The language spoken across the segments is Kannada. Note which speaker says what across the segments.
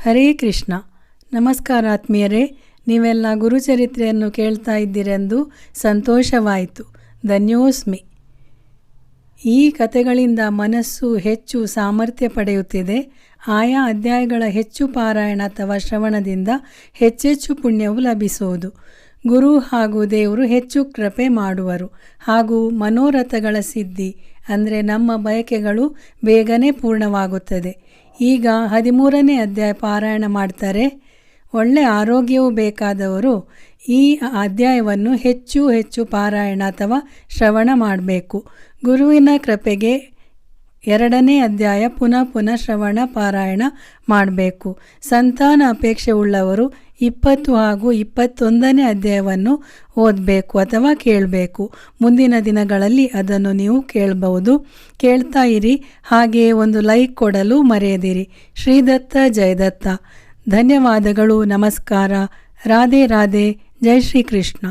Speaker 1: ಹರೇ ಕೃಷ್ಣ. ನಮಸ್ಕಾರ ಆತ್ಮೀಯರೇ, ನೀವೆಲ್ಲ ಗುರುಚರಿತ್ರೆಯನ್ನು ಕೇಳ್ತಾ ಇದ್ದೀರೆಂದು ಸಂತೋಷವಾಯಿತು. ಧನ್ಯೋಸ್ಮಿ. ಈ ಕಥೆಗಳಿಂದ ಮನಸ್ಸು ಹೆಚ್ಚು ಸಾಮರ್ಥ್ಯ ಪಡೆಯುತ್ತಿದೆ. ಆಯಾ ಅಧ್ಯಾಯಗಳ ಹೆಚ್ಚು ಪಾರಾಯಣ ಅಥವಾ ಶ್ರವಣದಿಂದ ಹೆಚ್ಚೆಚ್ಚು ಪುಣ್ಯವು ಲಭಿಸುವುದು. ಗುರು ಹಾಗೂ ದೇವರು ಹೆಚ್ಚು ಕೃಪೆ ಮಾಡುವರು ಹಾಗೂ ಮನೋರಥಗಳ ಸಿದ್ಧಿ ಅಂದರೆ ನಮ್ಮ ಬಯಕೆಗಳು ಬೇಗನೆ ಪೂರ್ಣವಾಗುತ್ತದೆ. ಈಗ 13ನೇ ಅಧ್ಯಾಯ ಪಾರಾಯಣ ಮಾಡ್ತಾರೆ. ಒಳ್ಳೆ ಆರೋಗ್ಯವು ಬೇಕಾದವರು ಈ ಅಧ್ಯಾಯವನ್ನು ಹೆಚ್ಚು ಹೆಚ್ಚು ಪಾರಾಯಣ ಅಥವಾ ಶ್ರವಣ ಮಾಡಬೇಕು. ಗುರುವಿನ ಕೃಪೆಗೆ 2ನೇ ಅಧ್ಯಾಯ ಪುನಃ ಶ್ರವಣ ಪಾರಾಯಣ ಮಾಡಬೇಕು. ಸಂತಾನ ಅಪೇಕ್ಷೆ ಉಳ್ಳವರು 20 ಹಾಗೂ 21ನೇ ಅಧ್ಯಾಯವನ್ನು ಓದಬೇಕು ಅಥವಾ ಕೇಳಬೇಕು. ಮುಂದಿನ ದಿನಗಳಲ್ಲಿ ಅದನ್ನು ನೀವು ಕೇಳಬಹುದು. ಕೇಳ್ತಾ ಇರಿ. ಹಾಗೆಯೇ ಒಂದು ಲೈಕ್ ಕೊಡಲು ಮರೆಯದಿರಿ. ಶ್ರೀದತ್ತ ಜಯದತ್ತ. ಧನ್ಯವಾದಗಳು. ನಮಸ್ಕಾರ. ರಾಧೆ ರಾಧೆ. ಜೈ ಶ್ರೀಕೃಷ್ಣ.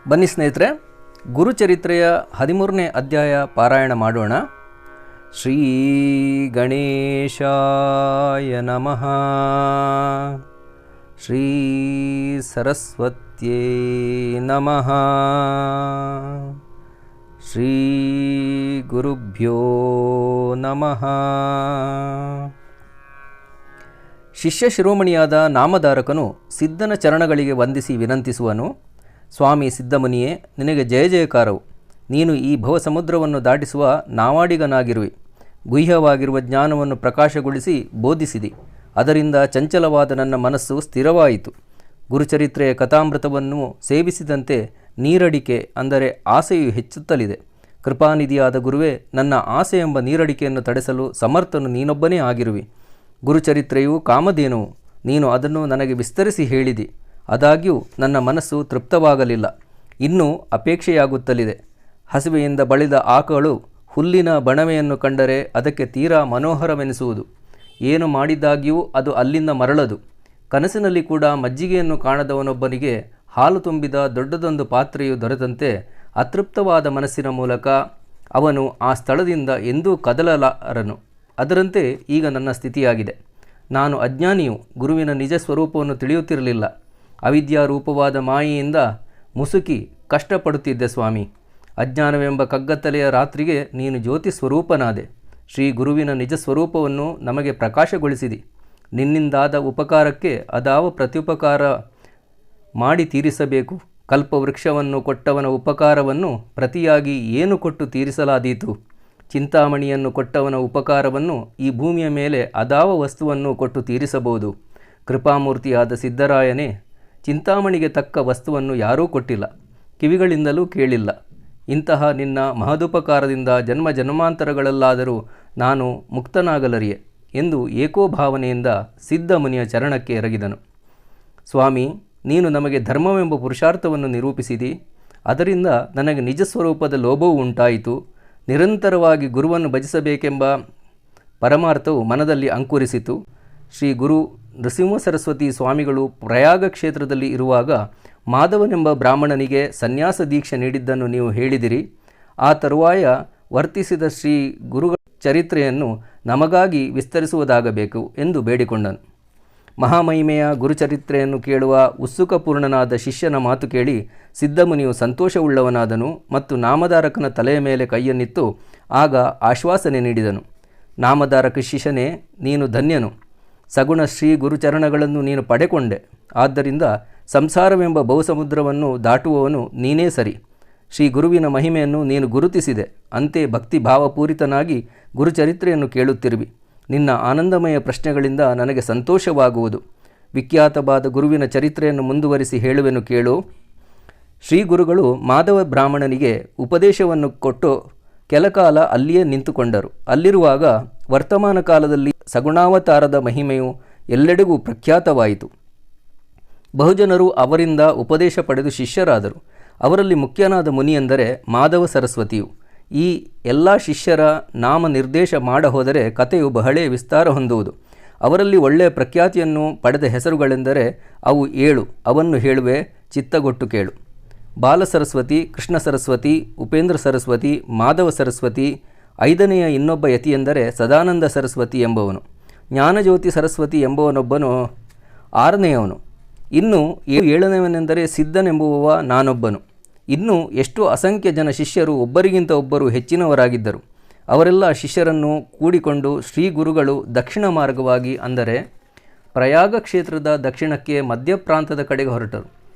Speaker 2: ಬನ್ನಿ ಸ್ನೇಹಿತರೆ, ಗುರುಚರಿತ್ರೆಯ 13ನೇ ಅಧ್ಯಾಯ ಪಾರಾಯಣ ಮಾಡೋಣ. ಶ್ರೀ ಗಣೇಶಾಯ ನಮಃ. ಶ್ರೀ ಸರಸ್ವತ್ಯೈ ನಮಃ. ಶ್ರೀ ಗುರುಭ್ಯೋ ನಮಃ. ಶಿಷ್ಯ ಶಿರೋಮಣಿಯಾದ ನಾಮಧಾರಕನು ಸಿದ್ಧನ ಚರಣಗಳಿಗೆ ವಂದಿಸಿ ವಿನಂತಿಸುವನು. ಸ್ವಾಮಿ ಸಿದ್ಧಮುನಿಯೇ, ನಿನಗೆ ಜಯ ಜಯಕಾರವು. ನೀನು ಈ ಭವಸಮುದ್ರವನ್ನು ದಾಟಿಸುವ ನಾವಾಡಿಗನಾಗಿರುವೆ. ಗುಹ್ಯವಾಗಿರುವ ಜ್ಞಾನವನ್ನು ಪ್ರಕಾಶಗೊಳಿಸಿ ಬೋಧಿಸಿದಿ. ಅದರಿಂದ ಚಂಚಲವಾದ ನನ್ನ ಮನಸ್ಸು ಸ್ಥಿರವಾಯಿತು. ಗುರುಚರಿತ್ರೆಯ ಕಥಾಮೃತವನ್ನು ಸೇವಿಸಿದಂತೆ ನೀರಡಿಕೆ ಅಂದರೆ ಆಸೆಯು ಹೆಚ್ಚುತ್ತಲಿದೆ. ಕೃಪಾನಿಧಿಯಾದ ಗುರುವೇ, ನನ್ನ ಆಸೆ ಎಂಬ ನೀರಡಿಕೆಯನ್ನು ತಡೆಸಲು ಸಮರ್ಥನು ನೀನೊಬ್ಬನೇ ಆಗಿರುವಿ. ಗುರುಚರಿತ್ರೆಯು ಕಾಮಧೇನುವು. ನೀನು ಅದನ್ನು ನನಗೆ ವಿಸ್ತರಿಸಿ ಹೇಳಿದಿ. ಆದಾಗ್ಯೂ ನನ್ನ ಮನಸ್ಸು ತೃಪ್ತವಾಗಲಿಲ್ಲ. ಇನ್ನೂ ಅಪೇಕ್ಷೆಯಾಗುತ್ತಲಿದೆ. ಹಸಿವೆಯಿಂದ ಬಳಿದ ಆಕಳು ಹುಲ್ಲಿನ ಬಣವೆಯನ್ನು ಕಂಡರೆ ಅದಕ್ಕೆ ತೀರಾ ಮನೋಹರವೆನಿಸುವುದು. ಏನು ಮಾಡಿದಾಗ್ಯೂ ಅದು ಅಲ್ಲಿಂದ ಮರಳದು. ಕನಸಿನಲ್ಲಿ ಕೂಡ ಮಜ್ಜಿಗೆಯನ್ನು ಕಾಣದವನೊಬ್ಬನಿಗೆ ಹಾಲು ತುಂಬಿದ ದೊಡ್ಡದೊಂದು ಪಾತ್ರೆಯು ದೊರೆತಂತೆ ಅತೃಪ್ತವಾದ ಮನಸ್ಸಿನ ಮೂಲಕ ಅವನು ಆ ಸ್ಥಳದಿಂದ ಎಂದೂ ಕದಲಲಾರನು. ಅದರಂತೆ ಈಗ ನನ್ನ ಸ್ಥಿತಿಯಾಗಿದೆ. ನಾನು ಅಜ್ಞಾನಿಯು. ಗುರುವಿನ ನಿಜ ಸ್ವರೂಪವನ್ನು ತಿಳಿಯುತ್ತಿರಲಿಲ್ಲ. ಅವಿದ್ಯಾರೂಪವಾದ ಮಾಯೆಯಿಂದ ಮುಸುಕಿ ಕಷ್ಟಪಡುತ್ತಿದ್ದೆ ಸ್ವಾಮಿ. ಅಜ್ಞಾನವೆಂಬ ಕಗ್ಗತ್ತಲೆಯ ರಾತ್ರಿಗೆ ನೀನು ಜ್ಯೋತಿ ಸ್ವರೂಪನಾದೆ. ಶ್ರೀ ಗುರುವಿನ ನಿಜ ಸ್ವರೂಪವನ್ನು ನಮಗೆ ಪ್ರಕಾಶಗೊಳಿಸಿದಿ. ನಿನ್ನಿಂದಾದ ಉಪಕಾರಕ್ಕೆ ಅದಾವ ಪ್ರತ್ಯುಪಕಾರ ಮಾಡಿ ತೀರಿಸಬೇಕು. ಕಲ್ಪವೃಕ್ಷವನ್ನು ಕೊಟ್ಟವನ ಉಪಕಾರವನ್ನು ಪ್ರತಿಯಾಗಿ ಏನು ಕೊಟ್ಟು ತೀರಿಸಲಾದೀತು? ಚಿಂತಾಮಣಿಯನ್ನು ಕೊಟ್ಟವನ ಉಪಕಾರವನ್ನು ಈ ಭೂಮಿಯ ಮೇಲೆ ಅದಾವ ವಸ್ತುವನ್ನು ಕೊಟ್ಟು ತೀರಿಸಬಹುದು? ಕೃಪಾಮೂರ್ತಿಯಾದ ಸಿದ್ಧರಾಯನೇ, ಚಿಂತಾಮಣಿಗೆ ತಕ್ಕ ವಸ್ತುವನ್ನು ಯಾರೂ ಕೊಟ್ಟಿಲ್ಲ, ಕಿವಿಗಳಿಂದಲೂ ಕೇಳಿಲ್ಲ. ಇಂತಹ ನಿನ್ನ ಮಹದುಪಕಾರದಿಂದ ಜನ್ಮ ಜನ್ಮಾಂತರಗಳಲ್ಲಾದರೂ ನಾನು ಮುಕ್ತನಾಗಲರಿಯೆ ಎಂದು ಏಕೋಭಾವನೆಯಿಂದ ಸಿದ್ಧಮುನಿಯ ಚರಣಕ್ಕೆ ಎರಗಿದನು. ಸ್ವಾಮಿ, ನೀನು ನಮಗೆ ಧರ್ಮವೆಂಬ ಪುರುಷಾರ್ಥವನ್ನು ನಿರೂಪಿಸಿದಿ. ಅದರಿಂದ ನನಗೆ ನಿಜ ಸ್ವರೂಪದ ಲೋಭವೂ ಉಂಟಾಯಿತು. ನಿರಂತರವಾಗಿ ಗುರುವನ್ನು ಭಜಿಸಬೇಕೆಂಬ ಪರಮಾರ್ಥವು ಮನದಲ್ಲಿ ಅಂಕುರಿಸಿತು. ಶ್ರೀ ಗುರು ನೃಸಿಂಹ ಸರಸ್ವತಿ ಸ್ವಾಮಿಗಳು ಪ್ರಯಾಗ ಕ್ಷೇತ್ರದಲ್ಲಿ ಇರುವಾಗ ಮಾಧವನೆಂಬ ಬ್ರಾಹ್ಮಣನಿಗೆ ಸನ್ಯಾಸ ದೀಕ್ಷೆ ನೀಡಿದ್ದನ್ನು ನೀವು ಹೇಳಿದಿರಿ. ಆ ತರುವಾಯ ವರ್ತಿಸಿದ ಶ್ರೀ ಗುರುಗಳ ಚರಿತ್ರೆಯನ್ನು ನಮಗಾಗಿ ವಿಸ್ತರಿಸುವುದಾಗಬೇಕು ಎಂದು ಬೇಡಿಕೊಂಡನು. ಮಹಾಮಹಿಮೆಯ ಗುರುಚರಿತ್ರೆಯನ್ನು ಕೇಳುವ ಉತ್ಸುಕಪೂರ್ಣನಾದ ಶಿಷ್ಯನ ಮಾತು ಕೇಳಿ ಸಿದ್ಧಮುನಿಯು ಸಂತೋಷವುಳ್ಳವನಾದನು ಮತ್ತು ನಾಮಧಾರಕನ ತಲೆಯ ಮೇಲೆ ಕೈಯನ್ನಿತ್ತು ಆಗ ಆಶ್ವಾಸನೆ ನೀಡಿದನು. ನಾಮಧಾರಕ ಶಿಷ್ಯನೇ, ನೀನು ಧನ್ಯನು. ಸಗುಣ ಶ್ರೀ ಗುರುಚರಣಗಳನ್ನು ನೀನು ಪಡೆಕೊಂಡೆ. ಆದ್ದರಿಂದ ಸಂಸಾರವೆಂಬ ಬಹುಸಮುದ್ರವನ್ನು ದಾಟುವವನು ನೀನೇ ಸರಿ. ಶ್ರೀ ಗುರುವಿನ ಮಹಿಮೆಯನ್ನು ನೀನು ಗುರುತಿಸಿದೆ. ಅಂತೆ ಭಕ್ತಿ ಭಾವಪೂರಿತನಾಗಿ ಗುರುಚರಿತ್ರೆಯನ್ನು ಕೇಳುತ್ತಿರುವಿ. ನಿನ್ನ ಆನಂದಮಯ ಪ್ರಶ್ನೆಗಳಿಂದ ನನಗೆ ಸಂತೋಷವಾಗುವುದು. ವಿಖ್ಯಾತವಾದ ಗುರುವಿನ ಚರಿತ್ರೆಯನ್ನು ಮುಂದುವರಿಸಿ ಹೇಳುವೆನು ಕೇಳು. ಶ್ರೀ ಗುರುಗಳು ಮಾಧವ ಬ್ರಾಹ್ಮಣನಿಗೆ ಉಪದೇಶವನ್ನು ಕೊಟ್ಟು ಕೆಲಕಾಲ ಅಲ್ಲಿಯೇ ನಿಂತುಕೊಂಡರು. ಅಲ್ಲಿರುವಾಗ ವರ್ತಮಾನ ಕಾಲದಲ್ಲಿ ಸಗುಣಾವತಾರದ ಮಹಿಮೆಯು ಎಲ್ಲೆಡೆಗೂ ಪ್ರಖ್ಯಾತವಾಯಿತು. ಬಹುಜನರು ಅವರಿಂದ ಉಪದೇಶ ಪಡೆದು ಶಿಷ್ಯರಾದರು. ಅವರಲ್ಲಿ ಮುಖ್ಯನಾದ ಮುನಿಯೆಂದರೆ ಮಾಧವ ಸರಸ್ವತಿಯು. ಈ ಎಲ್ಲ ಶಿಷ್ಯರ ನಾಮ ನಿರ್ದೇಶ ಮಾಡಹೋದರೆ ಕಥೆಯು ಬಹಳೇ ವಿಸ್ತಾರ ಹೊಂದುವುದು. ಅವರಲ್ಲಿ ಒಳ್ಳೆಯ ಪ್ರಖ್ಯಾತಿಯನ್ನು ಪಡೆದ ಹೆಸರುಗಳೆಂದರೆ ಅವು 7. ಅವನ್ನು ಹೇಳುವೆ, ಚಿತ್ತಗೊಟ್ಟು ಕೇಳು. ಬಾಲ ಸರಸ್ವತಿ, ಕೃಷ್ಣ ಸರಸ್ವತಿ, ಉಪೇಂದ್ರ ಸರಸ್ವತಿ, ಮಾಧವ ಸರಸ್ವತಿ. 5ನೆಯ ಇನ್ನೊಬ್ಬ ಯತಿಯೆಂದರೆ ಸದಾನಂದ ಸರಸ್ವತಿ ಎಂಬವನು. ಜ್ಞಾನಜ್ಯೋತಿ ಸರಸ್ವತಿ ಎಂಬವನೊಬ್ಬನು 6ನೆಯವನು. ಇನ್ನು 7ನೆಯವನೆಂದರೆ ಸಿದ್ಧನೆಂಬುವವ ನಾನೊಬ್ಬನು. ಇನ್ನು ಎಷ್ಟು ಅಸಂಖ್ಯ ಜನ ಶಿಷ್ಯರು ಒಬ್ಬರಿಗಿಂತ ಒಬ್ಬರು ಹೆಚ್ಚಿನವರಾಗಿದ್ದರು. ಅವರೆಲ್ಲ ಶಿಷ್ಯರನ್ನು ಕೂಡಿಕೊಂಡು ಶ್ರೀ ಗುರುಗಳು ದಕ್ಷಿಣ ಮಾರ್ಗವಾಗಿ, ಅಂದರೆ ಪ್ರಯಾಗ ಕ್ಷೇತ್ರದ ದಕ್ಷಿಣಕ್ಕೆ ಮಧ್ಯಪ್ರಾಂತದ ಕಡೆಗೆ ಹೊರಟರು.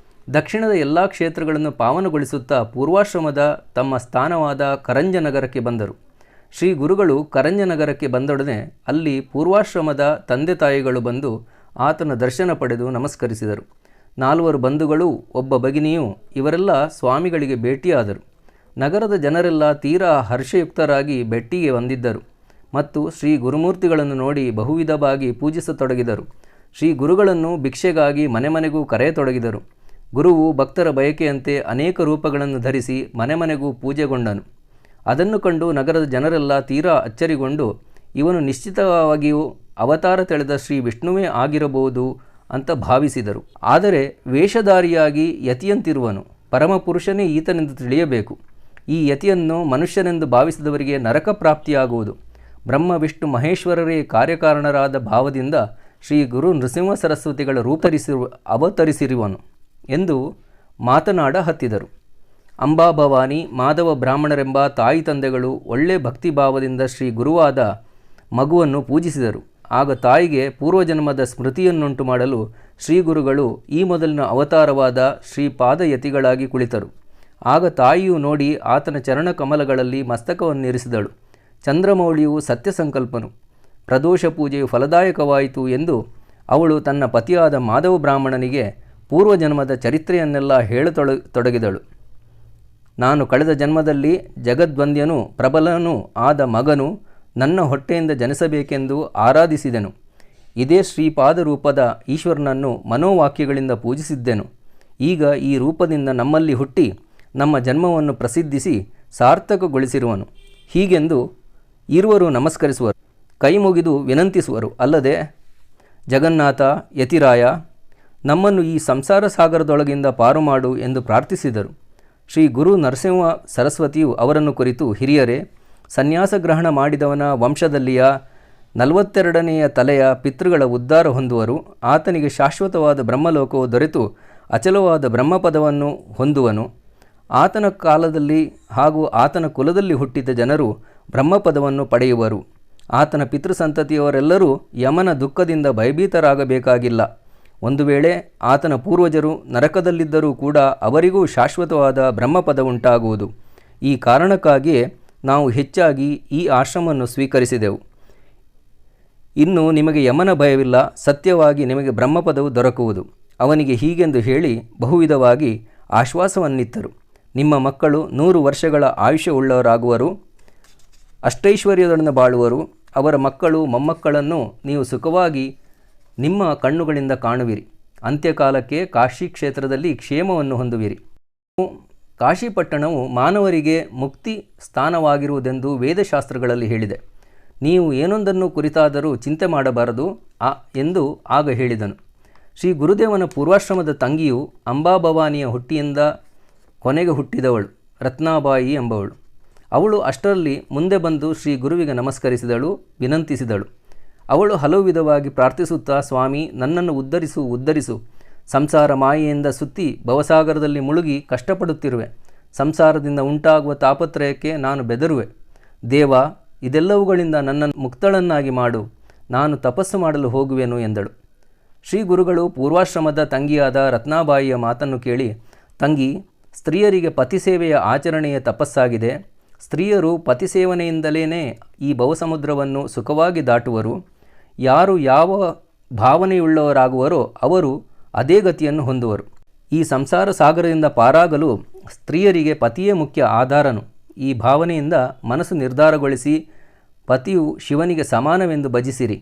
Speaker 2: ದಕ್ಷಿಣದ ಎಲ್ಲ ಕ್ಷೇತ್ರಗಳನ್ನು ಪಾವನಗೊಳಿಸುತ್ತಾ ಪೂರ್ವಾಶ್ರಮದ ತಮ್ಮ ಸ್ಥಾನವಾದ ಕರಂಜನಗರಕ್ಕೆ ಬಂದರು. ಶ್ರೀ ಗುರುಗಳು ಕರಂಜನಗರಕ್ಕೆ ಬಂದೊಡನೆ ಅಲ್ಲಿ ಪೂರ್ವಾಶ್ರಮದ ತಂದೆ ತಾಯಿಗಳು ಬಂದು ಆತನ ದರ್ಶನ ಪಡೆದು ನಮಸ್ಕರಿಸಿದರು. 4 ಬಂಧುಗಳು, ಒಬ್ಬ ಭಗಿನಿಯು ಇವರೆಲ್ಲ ಸ್ವಾಮಿಗಳಿಗೆ ಭೇಟಿಯಾದರು. ನಗರದ ಜನರೆಲ್ಲ ತೀರಾ ಹರ್ಷಯುಕ್ತರಾಗಿ ಭೆಟ್ಟಿಗೆ ಬಂದಿದ್ದರು ಮತ್ತು ಶ್ರೀ ಗುರುಮೂರ್ತಿಗಳನ್ನು ನೋಡಿ ಬಹುವಿಧವಾಗಿ ಪೂಜಿಸತೊಡಗಿದರು. ಶ್ರೀ ಗುರುಗಳನ್ನು ಭಿಕ್ಷೆಗಾಗಿ ಮನೆ ಮನೆಗೂ ಕರೆಯತೊಡಗಿದರು. ಗುರುವು ಭಕ್ತರ ಬಯಕೆಯಂತೆ ಅನೇಕ ರೂಪಗಳನ್ನು ಧರಿಸಿ ಮನೆ ಮನೆಗೂ ಪೂಜೆಗೊಂಡನು. ಅದನ್ನು ಕಂಡು ನಗರದ ಜನರೆಲ್ಲ ತೀರಾ ಅಚ್ಚರಿಗೊಂಡು ಇವನು ನಿಶ್ಚಿತವಾಗಿಯೂ ಅವತಾರ ತೆಳೆದ ಶ್ರೀ ವಿಷ್ಣುವೇ ಆಗಿರಬಹುದು ಅಂತ ಭಾವಿಸಿದರು. ಆದರೆ ವೇಷಧಾರಿಯಾಗಿ ಯತಿಯಂತಿರುವನು, ಪರಮಪುರುಷನೇ ಈತನೆಂದು ತಿಳಿಯಬೇಕು. ಈ ಯತಿಯನ್ನು ಮನುಷ್ಯನೆಂದು ಭಾವಿಸಿದವರಿಗೆ ನರಕ ಪ್ರಾಪ್ತಿಯಾಗುವುದು. ಬ್ರಹ್ಮ ವಿಷ್ಣು ಮಹೇಶ್ವರರೇ ಕಾರ್ಯಕಾರಣರಾದ ಭಾವದಿಂದ ಶ್ರೀ ಗುರು ನೃಸಿಂಹ ಸರಸ್ವತಿಗಳ ಅವತರಿಸಿರುವನು ಎಂದು ಮಾತನಾಡ ಹತ್ತಿದರು. ಅಂಬಾಭವಾನಿ, ಮಾಧವ ಬ್ರಾಹ್ಮಣರೆಂಬ ತಾಯಿ ತಂದೆಗಳು ಒಳ್ಳೆ ಭಕ್ತಿಭಾವದಿಂದ ಶ್ರೀ ಗುರುವಾದ ಮಗುವನ್ನು ಪೂಜಿಸಿದರು. ಆಗ ತಾಯಿಗೆ ಪೂರ್ವಜನ್ಮದ ಸ್ಮೃತಿಯನ್ನುಂಟು ಮಾಡಲು ಶ್ರೀ ಗುರುಗಳು ಈ ಮೊದಲಿನ ಅವತಾರವಾದ ಶ್ರೀಪಾದಯತಿಗಳಾಗಿ ಕುಳಿತರು. ಆಗ ತಾಯಿಯು ನೋಡಿ ಆತನ ಚರಣ ಕಮಲಗಳಲ್ಲಿ ಮಸ್ತಕವನ್ನಿರಿಸಿದಳು. ಚಂದ್ರಮೌಳಿಯು ಸತ್ಯಸಂಕಲ್ಪನು, ಪ್ರದೋಷ ಪೂಜೆಯು ಫಲದಾಯಕವಾಯಿತು ಎಂದು ಅವಳು ತನ್ನ ಪತಿಯಾದ ಮಾಧವ ಬ್ರಾಹ್ಮಣನಿಗೆ ಪೂರ್ವಜನ್ಮದ ಚರಿತ್ರೆಯನ್ನೆಲ್ಲ ಹೇಳತೊಡಗಿದಳು. ನಾನು ಕಳೆದ ಜನ್ಮದಲ್ಲಿ ಜಗದ್ವಂದ್ಯನೂ ಪ್ರಬಲನೂ ಆದ ಮಗನು ನನ್ನ ಹೊಟ್ಟೆಯಿಂದ ಜನಿಸಬೇಕೆಂದು ಆರಾಧಿಸಿದೆನು. ಇದೇ ಶ್ರೀಪಾದ ರೂಪದ ಈಶ್ವರನನ್ನು ಮನೋವಾಕ್ಯಗಳಿಂದ ಪೂಜಿಸಿದ್ದೆನು. ಈಗ ಈ ರೂಪದಿಂದ ನಮ್ಮಲ್ಲಿ ಹುಟ್ಟಿ ನಮ್ಮ ಜನ್ಮವನ್ನು ಪ್ರಸಿದ್ಧಿಸಿ ಸಾರ್ಥಕಗೊಳಿಸಿರುವನು. ಹೀಗೆಂದು ಇರುವರು ನಮಸ್ಕರಿಸುವರು, ಕೈ ಮುಗಿದು ವಿನಂತಿಸುವರು. ಅಲ್ಲದೆ ಜಗನ್ನಾಥ, ಯತಿರಾಯ, ನಮ್ಮನ್ನು ಈ ಸಂಸಾರ ಸಾಗರದೊಳಗಿಂದ ಪಾರು ಮಾಡು ಎಂದು ಪ್ರಾರ್ಥಿಸಿದರು. ಶ್ರೀ ಗುರು ನರಸಿಂಹ ಸರಸ್ವತಿಯು ಅವರನ್ನು ಕುರಿತು, ಹಿರಿಯರೇ, ಸನ್ಯಾಸ ಗ್ರಹಣ ಮಾಡಿದವನ ವಂಶದಲ್ಲಿಯ 42ನೆಯ ತಲೆಯ ಪಿತೃಗಳ ಉದ್ಧಾರ ಹೊಂದುವರು. ಆತನಿಗೆ ಶಾಶ್ವತವಾದ ಬ್ರಹ್ಮಲೋಕವು ದೊರೆತು ಅಚಲವಾದ ಬ್ರಹ್ಮಪದವನ್ನು ಹೊಂದುವನು. ಆತನ ಕಾಲದಲ್ಲಿ ಹಾಗೂ ಆತನ ಕುಲದಲ್ಲಿ ಹುಟ್ಟಿದ ಜನರು ಬ್ರಹ್ಮಪದವನ್ನು ಪಡೆಯುವರು. ಆತನ ಪಿತೃಸಂತತಿಯವರೆಲ್ಲರೂ ಯಮನ ದುಃಖದಿಂದ ಭಯಭೀತರಾಗಬೇಕಾಗಿಲ್ಲ. ಒಂದು ವೇಳೆ ಆತನ ಪೂರ್ವಜರು ನರಕದಲ್ಲಿದ್ದರೂ ಕೂಡ ಅವರಿಗೂ ಶಾಶ್ವತವಾದ ಬ್ರಹ್ಮಪದ ಉಂಟಾಗುವುದು. ಈ ಕಾರಣಕ್ಕಾಗಿಯೇ ನಾವು ಹೆಚ್ಚಾಗಿ ಈ ಆಶ್ರಮವನ್ನು ಸ್ವೀಕರಿಸಿದೆವು. ಇನ್ನು ನಿಮಗೆ ಯಮನ ಭಯವಿಲ್ಲ, ಸತ್ಯವಾಗಿ ನಿಮಗೆ ಬ್ರಹ್ಮಪದವು ದೊರಕುವುದು. ಅವನಿಗೆ ಹೀಗೆಂದು ಹೇಳಿ ಬಹುವಿಧವಾಗಿ ಆಶ್ವಾಸವನ್ನಿತ್ತರು. ನಿಮ್ಮ ಮಕ್ಕಳು 100 ವರ್ಷಗಳ ಆಯುಷ್ಯ ಉಳ್ಳವರಾಗುವರು, ಅಷ್ಟೈಶ್ವರ್ಯದೊಡನೆ ಬಾಳುವರು. ಅವರ ಮಕ್ಕಳು ಮೊಮ್ಮಕ್ಕಳನ್ನು ನೀವು ಸುಖವಾಗಿ ನಿಮ್ಮ ಕಣ್ಣುಗಳಿಂದ ಕಾಣುವಿರಿ. ಅಂತ್ಯಕಾಲಕ್ಕೆ ಕಾಶಿ ಕ್ಷೇತ್ರದಲ್ಲಿ ಕ್ಷೇಮವನ್ನು ಹೊಂದುವಿರಿ. ಕಾಶಿಪಟ್ಟಣವು ಮಾನವರಿಗೆ ಮುಕ್ತಿ ಸ್ಥಾನವಾಗಿರುವುದೆಂದು ವೇದಶಾಸ್ತ್ರಗಳಲ್ಲಿ ಹೇಳಿದೆ. ನೀವು ಏನೊಂದನ್ನು ಕುರಿತಾದರೂ ಚಿಂತೆ ಮಾಡಬಾರದು ಎಂದು ಆಗ ಹೇಳಿದನು. ಶ್ರೀ ಗುರುದೇವನ ಪೂರ್ವಾಶ್ರಮದ ತಂಗಿಯು ಅಂಬಾಭವಾನಿಯ ಹುಟ್ಟಿಯಿಂದ ಕೊನೆಗೆ ಹುಟ್ಟಿದವಳು ರತ್ನಾಬಾಯಿ ಎಂಬವಳು. ಅವಳು ಅಷ್ಟರಲ್ಲಿ ಮುಂದೆ ಬಂದು ಶ್ರೀ ಗುರುವಿಗೆ ನಮಸ್ಕರಿಸಿದಳು, ವಿನಂತಿಸಿದಳು. ಅವಳು ಹಲವು ವಿಧವಾಗಿ ಪ್ರಾರ್ಥಿಸುತ್ತಾ, ಸ್ವಾಮಿ, ನನ್ನನ್ನು ಉದ್ಧರಿಸು. ಸಂಸಾರ ಮಾಯೆಯಿಂದ ಸುತ್ತಿ ಭವಸಾಗರದಲ್ಲಿ ಮುಳುಗಿ ಕಷ್ಟಪಡುತ್ತಿರುವೆ. ಸಂಸಾರದಿಂದ ಉಂಟಾಗುವ ತಾಪತ್ರಯಕ್ಕೆ ನಾನು ಬೆದರುವೆ. ದೇವ, ಇದೆಲ್ಲವುಗಳಿಂದ ನನ್ನನ್ನು ಮುಕ್ತಳನ್ನಾಗಿ ಮಾಡು. ನಾನು ತಪಸ್ಸು ಮಾಡಲು ಹೋಗುವೆನು ಎಂದಳು. ಶ್ರೀ ಗುರುಗಳು ಪೂರ್ವಾಶ್ರಮದ ತಂಗಿಯಾದ ರತ್ನಾಬಾಯಿಯ ಮಾತನ್ನು ಕೇಳಿ, ತಂಗಿ, ಸ್ತ್ರೀಯರಿಗೆ ಪತಿಸೇವೆಯ ಆಚರಣೆಯ ತಪಸ್ಸಾಗಿದೆ. ಸ್ತ್ರೀಯರು ಪತಿಸೇವನೆಯಿಂದಲೇ ಈ ಭವಸಮುದ್ರವನ್ನು ಸುಖವಾಗಿ ದಾಟುವರು. ಯಾರು ಯಾವ ಭಾವನೆಯುಳ್ಳವರಾಗುವರೋ ಅವರು ಅದೇ ಗತಿಯನ್ನು ಹೊಂದುವರು. ಈ ಸಂಸಾರ ಸಾಗರದಿಂದ ಪಾರಾಗಲು ಸ್ತ್ರೀಯರಿಗೆ ಪತಿಯೇ ಮುಖ್ಯ ಆಧಾರನು. ಈ ಭಾವನೆಯಿಂದ ಮನಸ್ಸು ನಿರ್ಧಾರಗೊಳಿಸಿ ಪತಿಯು ಶಿವನಿಗೆ ಸಮಾನವೆಂದು ಭಜಿಸಿರಿ.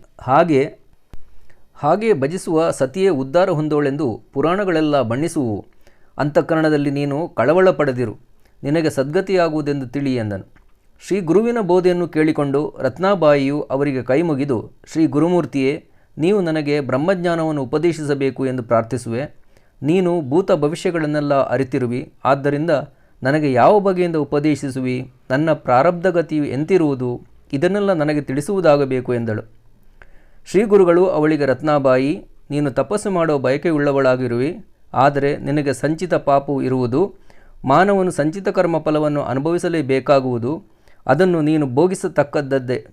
Speaker 2: ಹಾಗೆ ಭಜಿಸುವ ಸತಿಯೇ ಉದ್ಧಾರ ಹೊಂದೋಳೆಂದು ಪುರಾಣಗಳೆಲ್ಲ ಬಣ್ಣಿಸುವು. ಅಂತಃಕರಣದಲ್ಲಿ ನೀನು ಕಳವಳ ಪಡೆದಿರು, ನಿನಗೆ ಸದ್ಗತಿಯಾಗುವುದೆಂದು ತಿಳಿ ಎಂದನು. ಶ್ರೀ ಗುರುವಿನ ಬೋಧೆಯನ್ನು ಕೇಳಿಕೊಂಡು ರತ್ನಾಬಾಯಿಯು ಅವರಿಗೆ ಕೈ ಮುಗಿದು, ಶ್ರೀ ಗುರುಮೂರ್ತಿಯೇ, ನೀವು ನನಗೆ ಬ್ರಹ್ಮಜ್ಞಾನವನ್ನು ಉಪದೇಶಿಸಬೇಕು ಎಂದು ಪ್ರಾರ್ಥಿಸುವೆ. ನೀನು ಭೂತ ಭವಿಷ್ಯಗಳನ್ನೆಲ್ಲ ಅರಿತಿರುವಿ. ಆದ್ದರಿಂದ ನನಗೆ ಯಾವ ಬಗೆಯಿಂದ ಉಪದೇಶಿಸುವಿ? ನನ್ನ ಪ್ರಾರಬ್ಧಗತಿಯು ಎಂತಿರುವುದು? ಇದನ್ನೆಲ್ಲ ನನಗೆ ತಿಳಿಸುವುದಾಗಬೇಕು ಎಂದಳು. ಶ್ರೀ ಗುರುಗಳು ಅವಳಿಗೆ, ರತ್ನಾಬಾಯಿ, ನೀನು ತಪಸ್ಸು ಮಾಡೋ ಬಯಕೆಯುಳ್ಳವಳಾಗಿರುವಿ. ಆದರೆ ನಿನಗೆ ಸಂಚಿತ ಪಾಪವು ಇರುವುದು. ಮಾನವನು ಸಂಚಿತ ಕರ್ಮ ಫಲವನ್ನು ಅನುಭವಿಸಲೇಬೇಕಾಗುವುದು. ಅದನ್ನು ನೀನು ಭೋಗಿಸತಕ್ಕದ್ದೇ.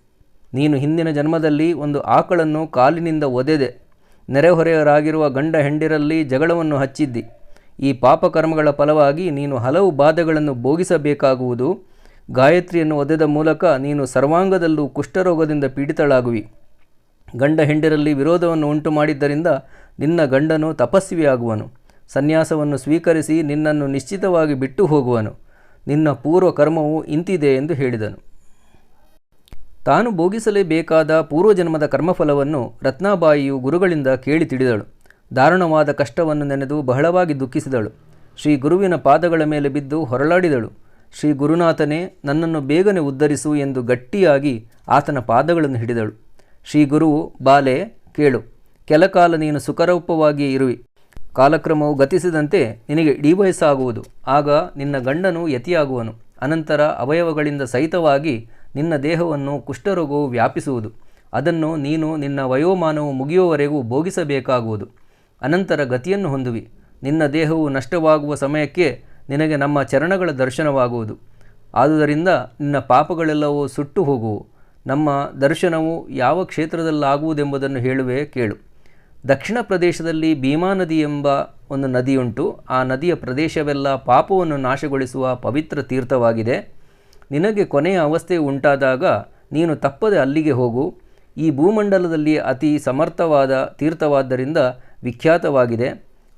Speaker 2: ನೀನು ಹಿಂದಿನ ಜನ್ಮದಲ್ಲಿ ಒಂದು ಆಕಳನ್ನು ಕಾಲಿನಿಂದ ಒದೆದೆ ನೆರೆಹೊರೆಯರಾಗಿರುವ ಗಂಡ ಹೆಂಡಿರಲ್ಲಿ ಜಗಳವನ್ನು ಹಚ್ಚಿದ್ದಿ. ಈ ಪಾಪಕರ್ಮಗಳ ಫಲವಾಗಿ ನೀನು ಹಲವು ಬಾಧೆಗಳನ್ನು ಭೋಗಿಸಬೇಕಾಗುವುದು. ಗಾಯತ್ರಿಯನ್ನು ಒದೆದ ಮೂಲಕ ನೀನು ಸರ್ವಾಂಗದಲ್ಲೂ ಕುಷ್ಠರೋಗದಿಂದ ಪೀಡಿತಳಾಗುವಿ. ಗಂಡ ಹೆಂಡಿರಲ್ಲಿ ವಿರೋಧವನ್ನು ಉಂಟು ಮಾಡಿದ್ದರಿಂದ ನಿನ್ನ ಗಂಡನು ತಪಸ್ವಿಯಾಗುವನು. ಸನ್ಯಾಸವನ್ನು ಸ್ವೀಕರಿಸಿ ನಿನ್ನನ್ನು ನಿಶ್ಚಿತವಾಗಿ ಬಿಟ್ಟು ಹೋಗುವನು. ನಿನ್ನ ಪೂರ್ವ ಕರ್ಮವು ಇಂತಿದೆ ಎಂದು ಹೇಳಿದನು. ತಾನು ಭೋಗಿಸಲೇಬೇಕಾದ ಪೂರ್ವಜನ್ಮದ ಕರ್ಮಫಲವನ್ನು ರತ್ನಾಬಾಯಿಯು ಗುರುಗಳಿಂದ ಕೇಳಿ ತಿಳಿದಳು. ದಾರುಣವಾದ ಕಷ್ಟವನ್ನು ನೆನೆದು ಬಹಳವಾಗಿ ದುಃಖಿಸಿದಳು. ಶ್ರೀ ಗುರುವಿನ ಪಾದಗಳ ಮೇಲೆ ಬಿದ್ದು ಹೊರಳಾಡಿದಳು. ಶ್ರೀ ಗುರುನಾಥನೇ, ನನ್ನನ್ನು ಬೇಗನೆ ಉದ್ಧರಿಸು ಎಂದು ಗಟ್ಟಿಯಾಗಿ ಆತನ ಪಾದಗಳನ್ನು ಹಿಡಿದಳು. ಶ್ರೀ ಗುರುವು, ಬಾಲೆ, ಕೇಳು. ಕೆಲಕಾಲ ನೀನು ಸುಖರೂಪವಾಗಿಯೇ ಇರುವಿ. ಕಾಲಕ್ರಮವು ಗತಿಸಿದಂತೆ ನಿನಗೆ ಇಡೀ ವಯಸ್ಸಾಗುವುದು. ಆಗ ನಿನ್ನ ಗಂಡನು ಯತಿಯಾಗುವನು. ಅನಂತರ ಅವಯವಗಳಿಂದ ಸಹಿತವಾಗಿ ನಿನ್ನ ದೇಹವನ್ನು ಕುಷ್ಠರೋಗವು ವ್ಯಾಪಿಸುವುದು. ಅದನ್ನು ನೀನು ನಿನ್ನ ವಯೋಮಾನವು ಮುಗಿಯುವವರೆಗೂ ಭೋಗಿಸಬೇಕಾಗುವುದು. ಅನಂತರ ಗತಿಯನ್ನು ಹೊಂದುವಿ. ನಿನ್ನ ದೇಹವು ನಷ್ಟವಾಗುವ ಸಮಯಕ್ಕೆ ನಿನಗೆ ನಮ್ಮ ಚರಣಗಳ ದರ್ಶನವಾಗುವುದು. ಆದುದರಿಂದ ನಿನ್ನ ಪಾಪಗಳೆಲ್ಲವೂ ಸುಟ್ಟು ಹೋಗುವು. ನಮ್ಮ ದರ್ಶನವು ಯಾವ ಕ್ಷೇತ್ರದಲ್ಲಾಗುವುದೆಂಬುದನ್ನು ಹೇಳುವೆ, ಕೇಳು. ದಕ್ಷಿಣ ಪ್ರದೇಶದಲ್ಲಿ ಭೀಮಾ ನದಿ ಎಂಬ ಒಂದು ನದಿಯುಂಟು. ಆ ನದಿಯ ಪ್ರದೇಶವೆಲ್ಲ ಪಾಪವನ್ನು ನಾಶಗೊಳಿಸುವ ಪವಿತ್ರ ತೀರ್ಥವಾಗಿದೆ. ನಿನಗೆ ಕೊನೆಯ ಅವಸ್ಥೆ ಉಂಟಾದಾಗ ನೀನು ತಪ್ಪದೆ ಅಲ್ಲಿಗೆ ಹೋಗು. ಈ ಭೂಮಂಡಲದಲ್ಲಿ ಅತಿ ಸಮರ್ಥವಾದ ತೀರ್ಥವಾದ್ದರಿಂದ ವಿಖ್ಯಾತವಾಗಿದೆ.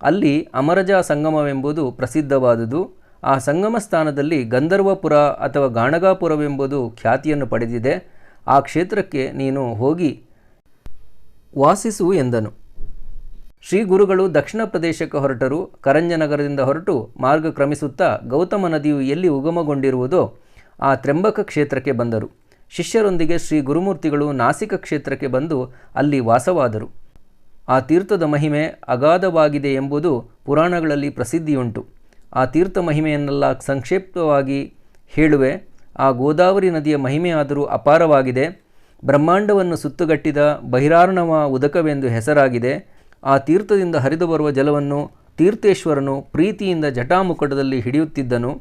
Speaker 2: ಅಲ್ಲಿ ಅಮರಜಾ ಸಂಗಮವೆಂಬುದು ಪ್ರಸಿದ್ಧವಾದುದು. ಆ ಸಂಗಮ ಸ್ಥಾನದಲ್ಲಿ ಗಂಧರ್ವಪುರ ಅಥವಾ ಗಾಣಗಾಪುರವೆಂಬುದು ಖ್ಯಾತಿಯನ್ನು ಪಡೆದಿದೆ. ಆ ಕ್ಷೇತ್ರಕ್ಕೆ ನೀನು ಹೋಗಿ ವಾಸಿಸು ಎಂದನು. ಶ್ರೀ ಗುರುಗಳು ದಕ್ಷಿಣ ಪ್ರದೇಶಕ್ಕೆ ಹೊರಟರು. ಕರಂಜನಗರದಿಂದ ಹೊರಟು ಮಾರ್ಗ ಕ್ರಮಿಸುತ್ತಾ ಗೌತಮ ನದಿಯು ಎಲ್ಲಿ ಉಗಮಗೊಂಡಿರುವುದೋ ಆ ತ್ರ್ಯಂಬಕ ಕ್ಷೇತ್ರಕ್ಕೆ ಬಂದರು. ಶಿಷ್ಯರೊಂದಿಗೆ ಶ್ರೀ ಗುರುಮೂರ್ತಿಗಳು ನಾಸಿಕ ಕ್ಷೇತ್ರಕ್ಕೆ ಬಂದು ಅಲ್ಲಿ ವಾಸವಾದರು. ಆ ತೀರ್ಥದ ಮಹಿಮೆ ಅಗಾಧವಾಗಿದೆ ಎಂಬುದು ಪುರಾಣಗಳಲ್ಲಿ ಪ್ರಸಿದ್ಧಿಯುಂಟು. ಆ ತೀರ್ಥ ಮಹಿಮೆಯನ್ನೆಲ್ಲ ಸಂಕ್ಷಿಪ್ತವಾಗಿ ಹೇಳುವೆ. ಆ ಗೋದಾವರಿ ನದಿಯ ಮಹಿಮೆಯಾದರೂ ಅಪಾರವಾಗಿದೆ. ಬ್ರಹ್ಮಾಂಡವನ್ನು ಸುತ್ತುಗಟ್ಟಿದ ಬಹಿರಾರ್ಣವ ಉದಕವೆಂದು ಹೆಸರಾಗಿದೆ. ಆ ತೀರ್ಥದಿಂದ ಹರಿದು ಬರುವ ಜಲವನ್ನು ತೀರ್ಥೇಶ್ವರನು ಪ್ರೀತಿಯಿಂದ ಜಟಾಮುಕಟದಲ್ಲಿ ಹಿಡಿಯುತ್ತಿದ್ದನು.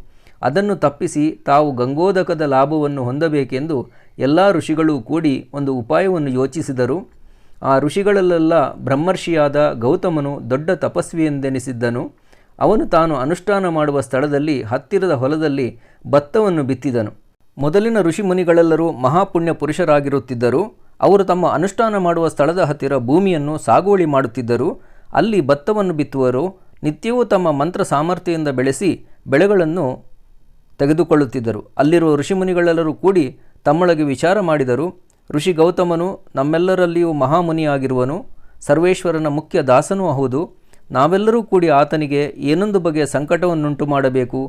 Speaker 2: ಅದನ್ನು ತಪ್ಪಿಸಿ ತಾವು ಗಂಗೋದಕದ ಲಾಭವನ್ನು ಹೊಂದಬೇಕೆಂದು ಎಲ್ಲ ಋಷಿಗಳೂ ಕೂಡಿ ಒಂದು ಉಪಾಯವನ್ನು ಯೋಚಿಸಿದರು. ಆ ಋಷಿಗಳಲ್ಲೆಲ್ಲ ಬ್ರಹ್ಮರ್ಷಿಯಾದ ಗೌತಮನು ದೊಡ್ಡ ತಪಸ್ವಿಯೆಂದೆನಿಸಿದ್ದನು. ಅವನು ತಾನು ಅನುಷ್ಠಾನ ಮಾಡುವ ಸ್ಥಳದಲ್ಲಿ ಹತ್ತಿರದ ಹೊಲದಲ್ಲಿ ಭತ್ತವನ್ನು ಬಿತ್ತಿದನು. ಮೊದಲಿನ ಋಷಿಮುನಿಗಳೆಲ್ಲರೂ ಮಹಾಪುಣ್ಯ ಪುರುಷರಾಗಿರುತ್ತಿದ್ದರು. ಅವರು ತಮ್ಮ ಅನುಷ್ಠಾನ ಮಾಡುವ ಸ್ಥಳದ ಹತ್ತಿರ ಭೂಮಿಯನ್ನು ಸಾಗುವಳಿ ಮಾಡುತ್ತಿದ್ದರು. ಅಲ್ಲಿ ಭತ್ತವನ್ನು ಬಿತ್ತುವರು. ನಿತ್ಯವೂ ತಮ್ಮ ಮಂತ್ರ ಸಾಮರ್ಥ್ಯದಿಂದ ಬೆಳೆಸಿ ಬೆಳೆಗಳನ್ನು ತೆಗೆದುಕೊಳ್ಳುತ್ತಿದ್ದರು. ಅಲ್ಲಿರುವ ಋಷಿಮುನಿಗಳೆಲ್ಲರೂ ಕೂಡಿ ತಮ್ಮೊಳಗೆ ವಿಚಾರ ಮಾಡಿದರು. ಋಷಿ ಗೌತಮನು ನಮ್ಮೆಲ್ಲರಲ್ಲಿಯೂ ಮಹಾಮುನಿಯಾಗಿರುವನು. ಸರ್ವೇಶ್ವರನ ಮುಖ್ಯ ದಾಸನೂ ಹೌದು. ನಾವೆಲ್ಲರೂ ಕೂಡಿ ಆತನಿಗೆ ಏನೊಂದು ಬಗೆಯ ಸಂಕಟವನ್ನುಂಟು ಮಾಡಬೇಕು.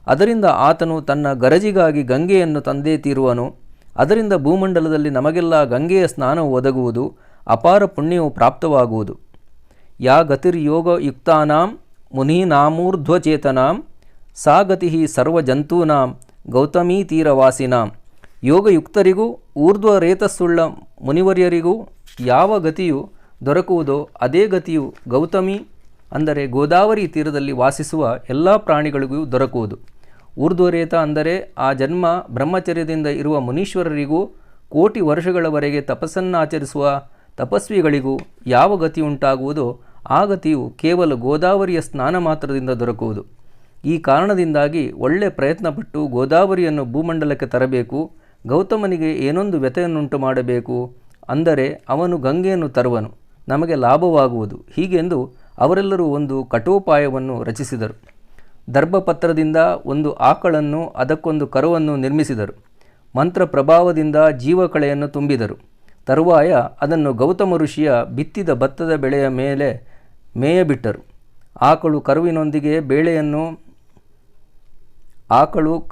Speaker 2: ಅದರಿಂದ ಆತನು ತನ್ನ ಗರಜಿಗಾಗಿ ಗಂಗೆಯನ್ನು ತಂದೇ ತೀರುವನು. ಅದರಿಂದ ಭೂಮಂಡಲದಲ್ಲಿ ನಮಗೆಲ್ಲ ಗಂಗೆಯ ಸ್ನಾನವು ಒದಗುವುದು. ಅಪಾರ ಪುಣ್ಯವು ಪ್ರಾಪ್ತವಾಗುವುದು. ಯಾ ಗತಿರ್ಯೋಗಯುಕ್ತಾನಾಂ ಮುನೀನಾಮೂರ್ಧ್ವಚೇತನಾಂ ಸಾ ಗತಿ ಸರ್ವಜಂತೂನಾಂ ಗೌತಮೀ ತೀರವಾಸಿನಾಂ. ಯೋಗಯುಕ್ತರಿಗೂ ಊರ್ಧ್ವರೇತಸ್ಸುಳ್ಳ ಮುನಿವರ್ಯರಿಗೂ ಯಾವ ಗತಿಯು ದೊರಕುವುದೋ ಅದೇ ಗತಿಯು ಗೌತಮಿ ಅಂದರೆ ಗೋದಾವರಿ ತೀರದಲ್ಲಿ ವಾಸಿಸುವ ಎಲ್ಲ ಪ್ರಾಣಿಗಳಿಗೂ ದೊರಕುವುದು. ಊರ್ಧ್ವರೇತ ಅಂದರೆ ಆ ಜನ್ಮ ಬ್ರಹ್ಮಚರ್ಯದಿಂದ ಇರುವ ಮುನೀಶ್ವರರಿಗೂ ಕೋಟಿ ವರ್ಷಗಳವರೆಗೆ ತಪಸ್ಸನ್ನಾಚರಿಸುವ ತಪಸ್ವಿಗಳಿಗೂ ಯಾವ ಗತಿ ಉಂಟಾಗುವುದೋ ಆ ಗತಿಯು ಕೇವಲ ಗೋದಾವರಿಯ ಸ್ನಾನ ಮಾತ್ರದಿಂದ ದೊರಕುವುದು. ಈ ಕಾರಣದಿಂದಾಗಿ ಒಳ್ಳೆ ಪ್ರಯತ್ನಪಟ್ಟು ಗೋದಾವರಿಯನ್ನು ಭೂಮಂಡಲಕ್ಕೆ ತರಬೇಕು. ಗೌತಮನಿಗೆ ಏನೊಂದು ವ್ಯಥೆಯನ್ನುಂಟು ಮಾಡಬೇಕು. ಅಂದರೆ ಅವನು ಗಂಗೆಯನ್ನು ತರುವನು, ನಮಗೆ ಲಾಭವಾಗುವುದು. ಹೀಗೆಂದು ಅವರೆಲ್ಲರೂ ಒಂದು ಕಠೋಪಾಯವನ್ನು ರಚಿಸಿದರು. ದರ್ಭಪತ್ರದಿಂದ ಒಂದು ಆಕಳನ್ನು ಅದಕ್ಕೊಂದು ಕರುವನ್ನು ನಿರ್ಮಿಸಿದರು. ಮಂತ್ರ ಪ್ರಭಾವದಿಂದ ಜೀವಕಳೆಯನ್ನು ತುಂಬಿದರು. ತರುವಾಯ ಅದನ್ನು ಗೌತಮ ಋಷಿಯ ಬಿತ್ತಿದ ಭತ್ತದ ಬೆಳೆಯ ಮೇಲೆ ಮೇಯಬಿಟ್ಟರು. ಆಕಳು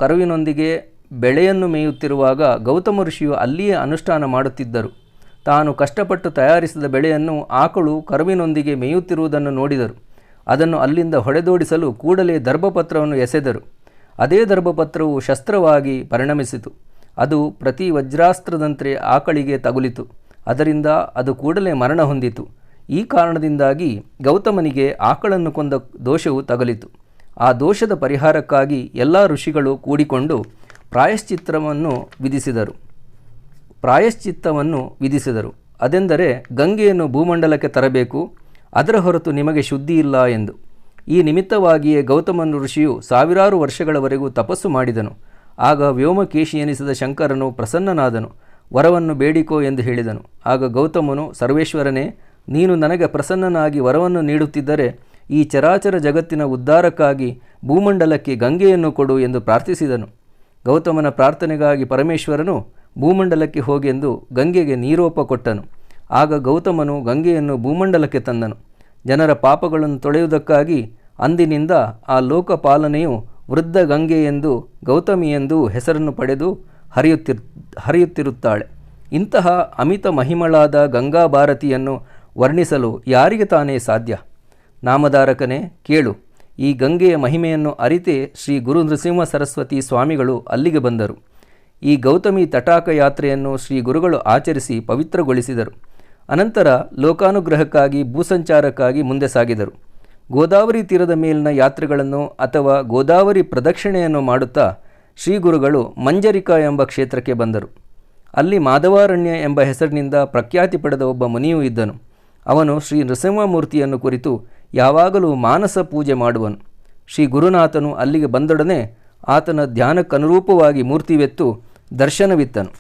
Speaker 2: ಕರುವಿನೊಂದಿಗೆ ಬೆಳೆಯನ್ನು ಮೇಯುತ್ತಿರುವಾಗ ಗೌತಮ ಋಷಿಯು ಅಲ್ಲಿಯೇ ಅನುಷ್ಠಾನ ಮಾಡುತ್ತಿದ್ದರು. ತಾನು ಕಷ್ಟಪಟ್ಟು ತಯಾರಿಸಿದ ಬೆಳೆಯನ್ನು ಆಕಳು ಕರುವಿನೊಂದಿಗೆ ಮೇಯುತ್ತಿರುವುದನ್ನು ನೋಡಿದರು. ಅದನ್ನು ಅಲ್ಲಿಂದ ಹೊಡೆದೋಡಿಸಲು ಕೂಡಲೇ ದರ್ಭಪತ್ರವನ್ನು ಎಸೆದರು. ಅದೇ ದರ್ಭಪತ್ರವು ಶಸ್ತ್ರವಾಗಿ ಪರಿಣಮಿಸಿತು. ಅದು ಪ್ರತಿ ವಜ್ರಾಸ್ತ್ರದಂತೆ ಆಕಳಿಗೆ ತಗುಲಿತು. ಅದರಿಂದ ಅದು ಕೂಡಲೇ ಮರಣ ಹೊಂದಿತು. ಈ ಕಾರಣದಿಂದಾಗಿ ಗೌತಮನಿಗೆ ಆಕಳನ್ನು ಕೊಂದ ದೋಷವು ತಗಲಿತು. ಆ ದೋಷದ ಪರಿಹಾರಕ್ಕಾಗಿ ಎಲ್ಲ ಋಷಿಗಳು ಕೂಡಿಕೊಂಡು ಪ್ರಾಯಶ್ಚಿತ್ತವನ್ನು ವಿಧಿಸಿದರು. ಅದೆಂದರೆ ಗಂಗೆಯನ್ನು ಭೂಮಂಡಲಕ್ಕೆ ತರಬೇಕು, ಅದರ ಹೊರತು ನಿಮಗೆ ಶುದ್ಧಿ ಇಲ್ಲ ಎಂದು. ಈ ನಿಮಿತ್ತವಾಗಿಯೇ ಗೌತಮನ ಋಷಿಯು ಸಾವಿರಾರು ವರ್ಷಗಳವರೆಗೂ ತಪಸ್ಸು ಮಾಡಿದನು. ಆಗ ವ್ಯೋಮಕೇಶಿ ಎನಿಸಿದ ಶಂಕರನು ಪ್ರಸನ್ನನಾದನು. ವರವನ್ನು ಬೇಡಿಕೋ ಎಂದು ಹೇಳಿದನು. ಆಗ ಗೌತಮನು, ಸರ್ವೇಶ್ವರನೇ, ನೀನು ನನಗೆ ಪ್ರಸನ್ನನಾಗಿ ವರವನ್ನು ನೀಡುತ್ತಿದ್ದರೆ ಈ ಚರಾಚರ ಜಗತ್ತಿನ ಉದ್ಧಾರಕ್ಕಾಗಿ ಭೂಮಂಡಲಕ್ಕೆ ಗಂಗೆಯನ್ನು ಕೊಡು ಎಂದು ಪ್ರಾರ್ಥಿಸಿದನು. ಗೌತಮನ ಪ್ರಾರ್ಥನೆಗಾಗಿ ಪರಮೇಶ್ವರನು ಭೂಮಂಡಲಕ್ಕೆ ಹೋಗೆಂದು ಗಂಗೆಗೆ ನೀರೋಪ ಕೊಟ್ಟನು. ಆಗ ಗೌತಮನು ಗಂಗೆಯನ್ನು ಭೂಮಂಡಲಕ್ಕೆ ತಂದನು. ಜನರ ಪಾಪಗಳನ್ನು ತೊಳೆಯುವುದಕ್ಕಾಗಿ ಅಂದಿನಿಂದ ಆ ಲೋಕಪಾಲನೆಯು ವೃದ್ಧ ಗಂಗೆ ಎಂದು ಗೌತಮಿ ಎಂದು ಹೆಸರನ್ನು ಪಡೆದು ಹರಿಯುತ್ತಿರುತ್ತಾಳೆ. ಇಂತಹ ಅಮಿತ ಮಹಿಮಳಾದ ಗಂಗಾ ಭಾರತಿಯನ್ನು ವರ್ಣಿಸಲು ಯಾರಿಗೆ ತಾನೇ ಸಾಧ್ಯ? ನಾಮಧಾರಕನೇ, ಕೇಳು. ಈ ಗಂಗೆಯ ಮಹಿಮೆಯನ್ನು ಅರಿತೇ ಶ್ರೀ ಗುರು ನೃಸಿಂಹ ಸರಸ್ವತಿ ಸ್ವಾಮಿಗಳು ಅಲ್ಲಿಗೆ ಬಂದರು. ಈ ಗೌತಮಿ ತಟಾಕ ಯಾತ್ರೆಯನ್ನು ಶ್ರೀ ಗುರುಗಳು ಆಚರಿಸಿ ಪವಿತ್ರಗೊಳಿಸಿದರು. ಅನಂತರ ಲೋಕಾನುಗ್ರಹಕ್ಕಾಗಿ ಭೂಸಂಚಾರಕ್ಕಾಗಿ ಮುಂದೆ ಸಾಗಿದರು. ಗೋದಾವರಿ ತೀರದ ಮೇಲಿನ ಯಾತ್ರೆಗಳನ್ನು ಅಥವಾ ಗೋದಾವರಿ ಪ್ರದಕ್ಷಿಣೆಯನ್ನು ಮಾಡುತ್ತಾ ಶ್ರೀ ಗುರುಗಳು ಮಂಜರಿಕಾ ಎಂಬ ಕ್ಷೇತ್ರಕ್ಕೆ ಬಂದರು. ಅಲ್ಲಿ ಮಾಧವಾರಣ್ಯ ಎಂಬ ಹೆಸರಿನಿಂದ ಪ್ರಖ್ಯಾತಿ ಪಡೆದ ಒಬ್ಬ ಮುನಿಯೂ ಇದ್ದನು. ಅವನು ಶ್ರೀ ನೃಸಿಂಹಮೂರ್ತಿಯನ್ನು ಕುರಿತು ಯಾವಾಗಲೂ ಮಾನಸ ಪೂಜೆ ಮಾಡುವನು. ಶ್ರೀ ಗುರುನಾಥನು ಅಲ್ಲಿಗೆ ಬಂದೊಡನೆ ಆತನ ಧ್ಯಾನಕ್ಕನುರೂಪವಾಗಿ ಮೂರ್ತಿವೆತ್ತು ದರ್ಶನವಿತ್ತನು.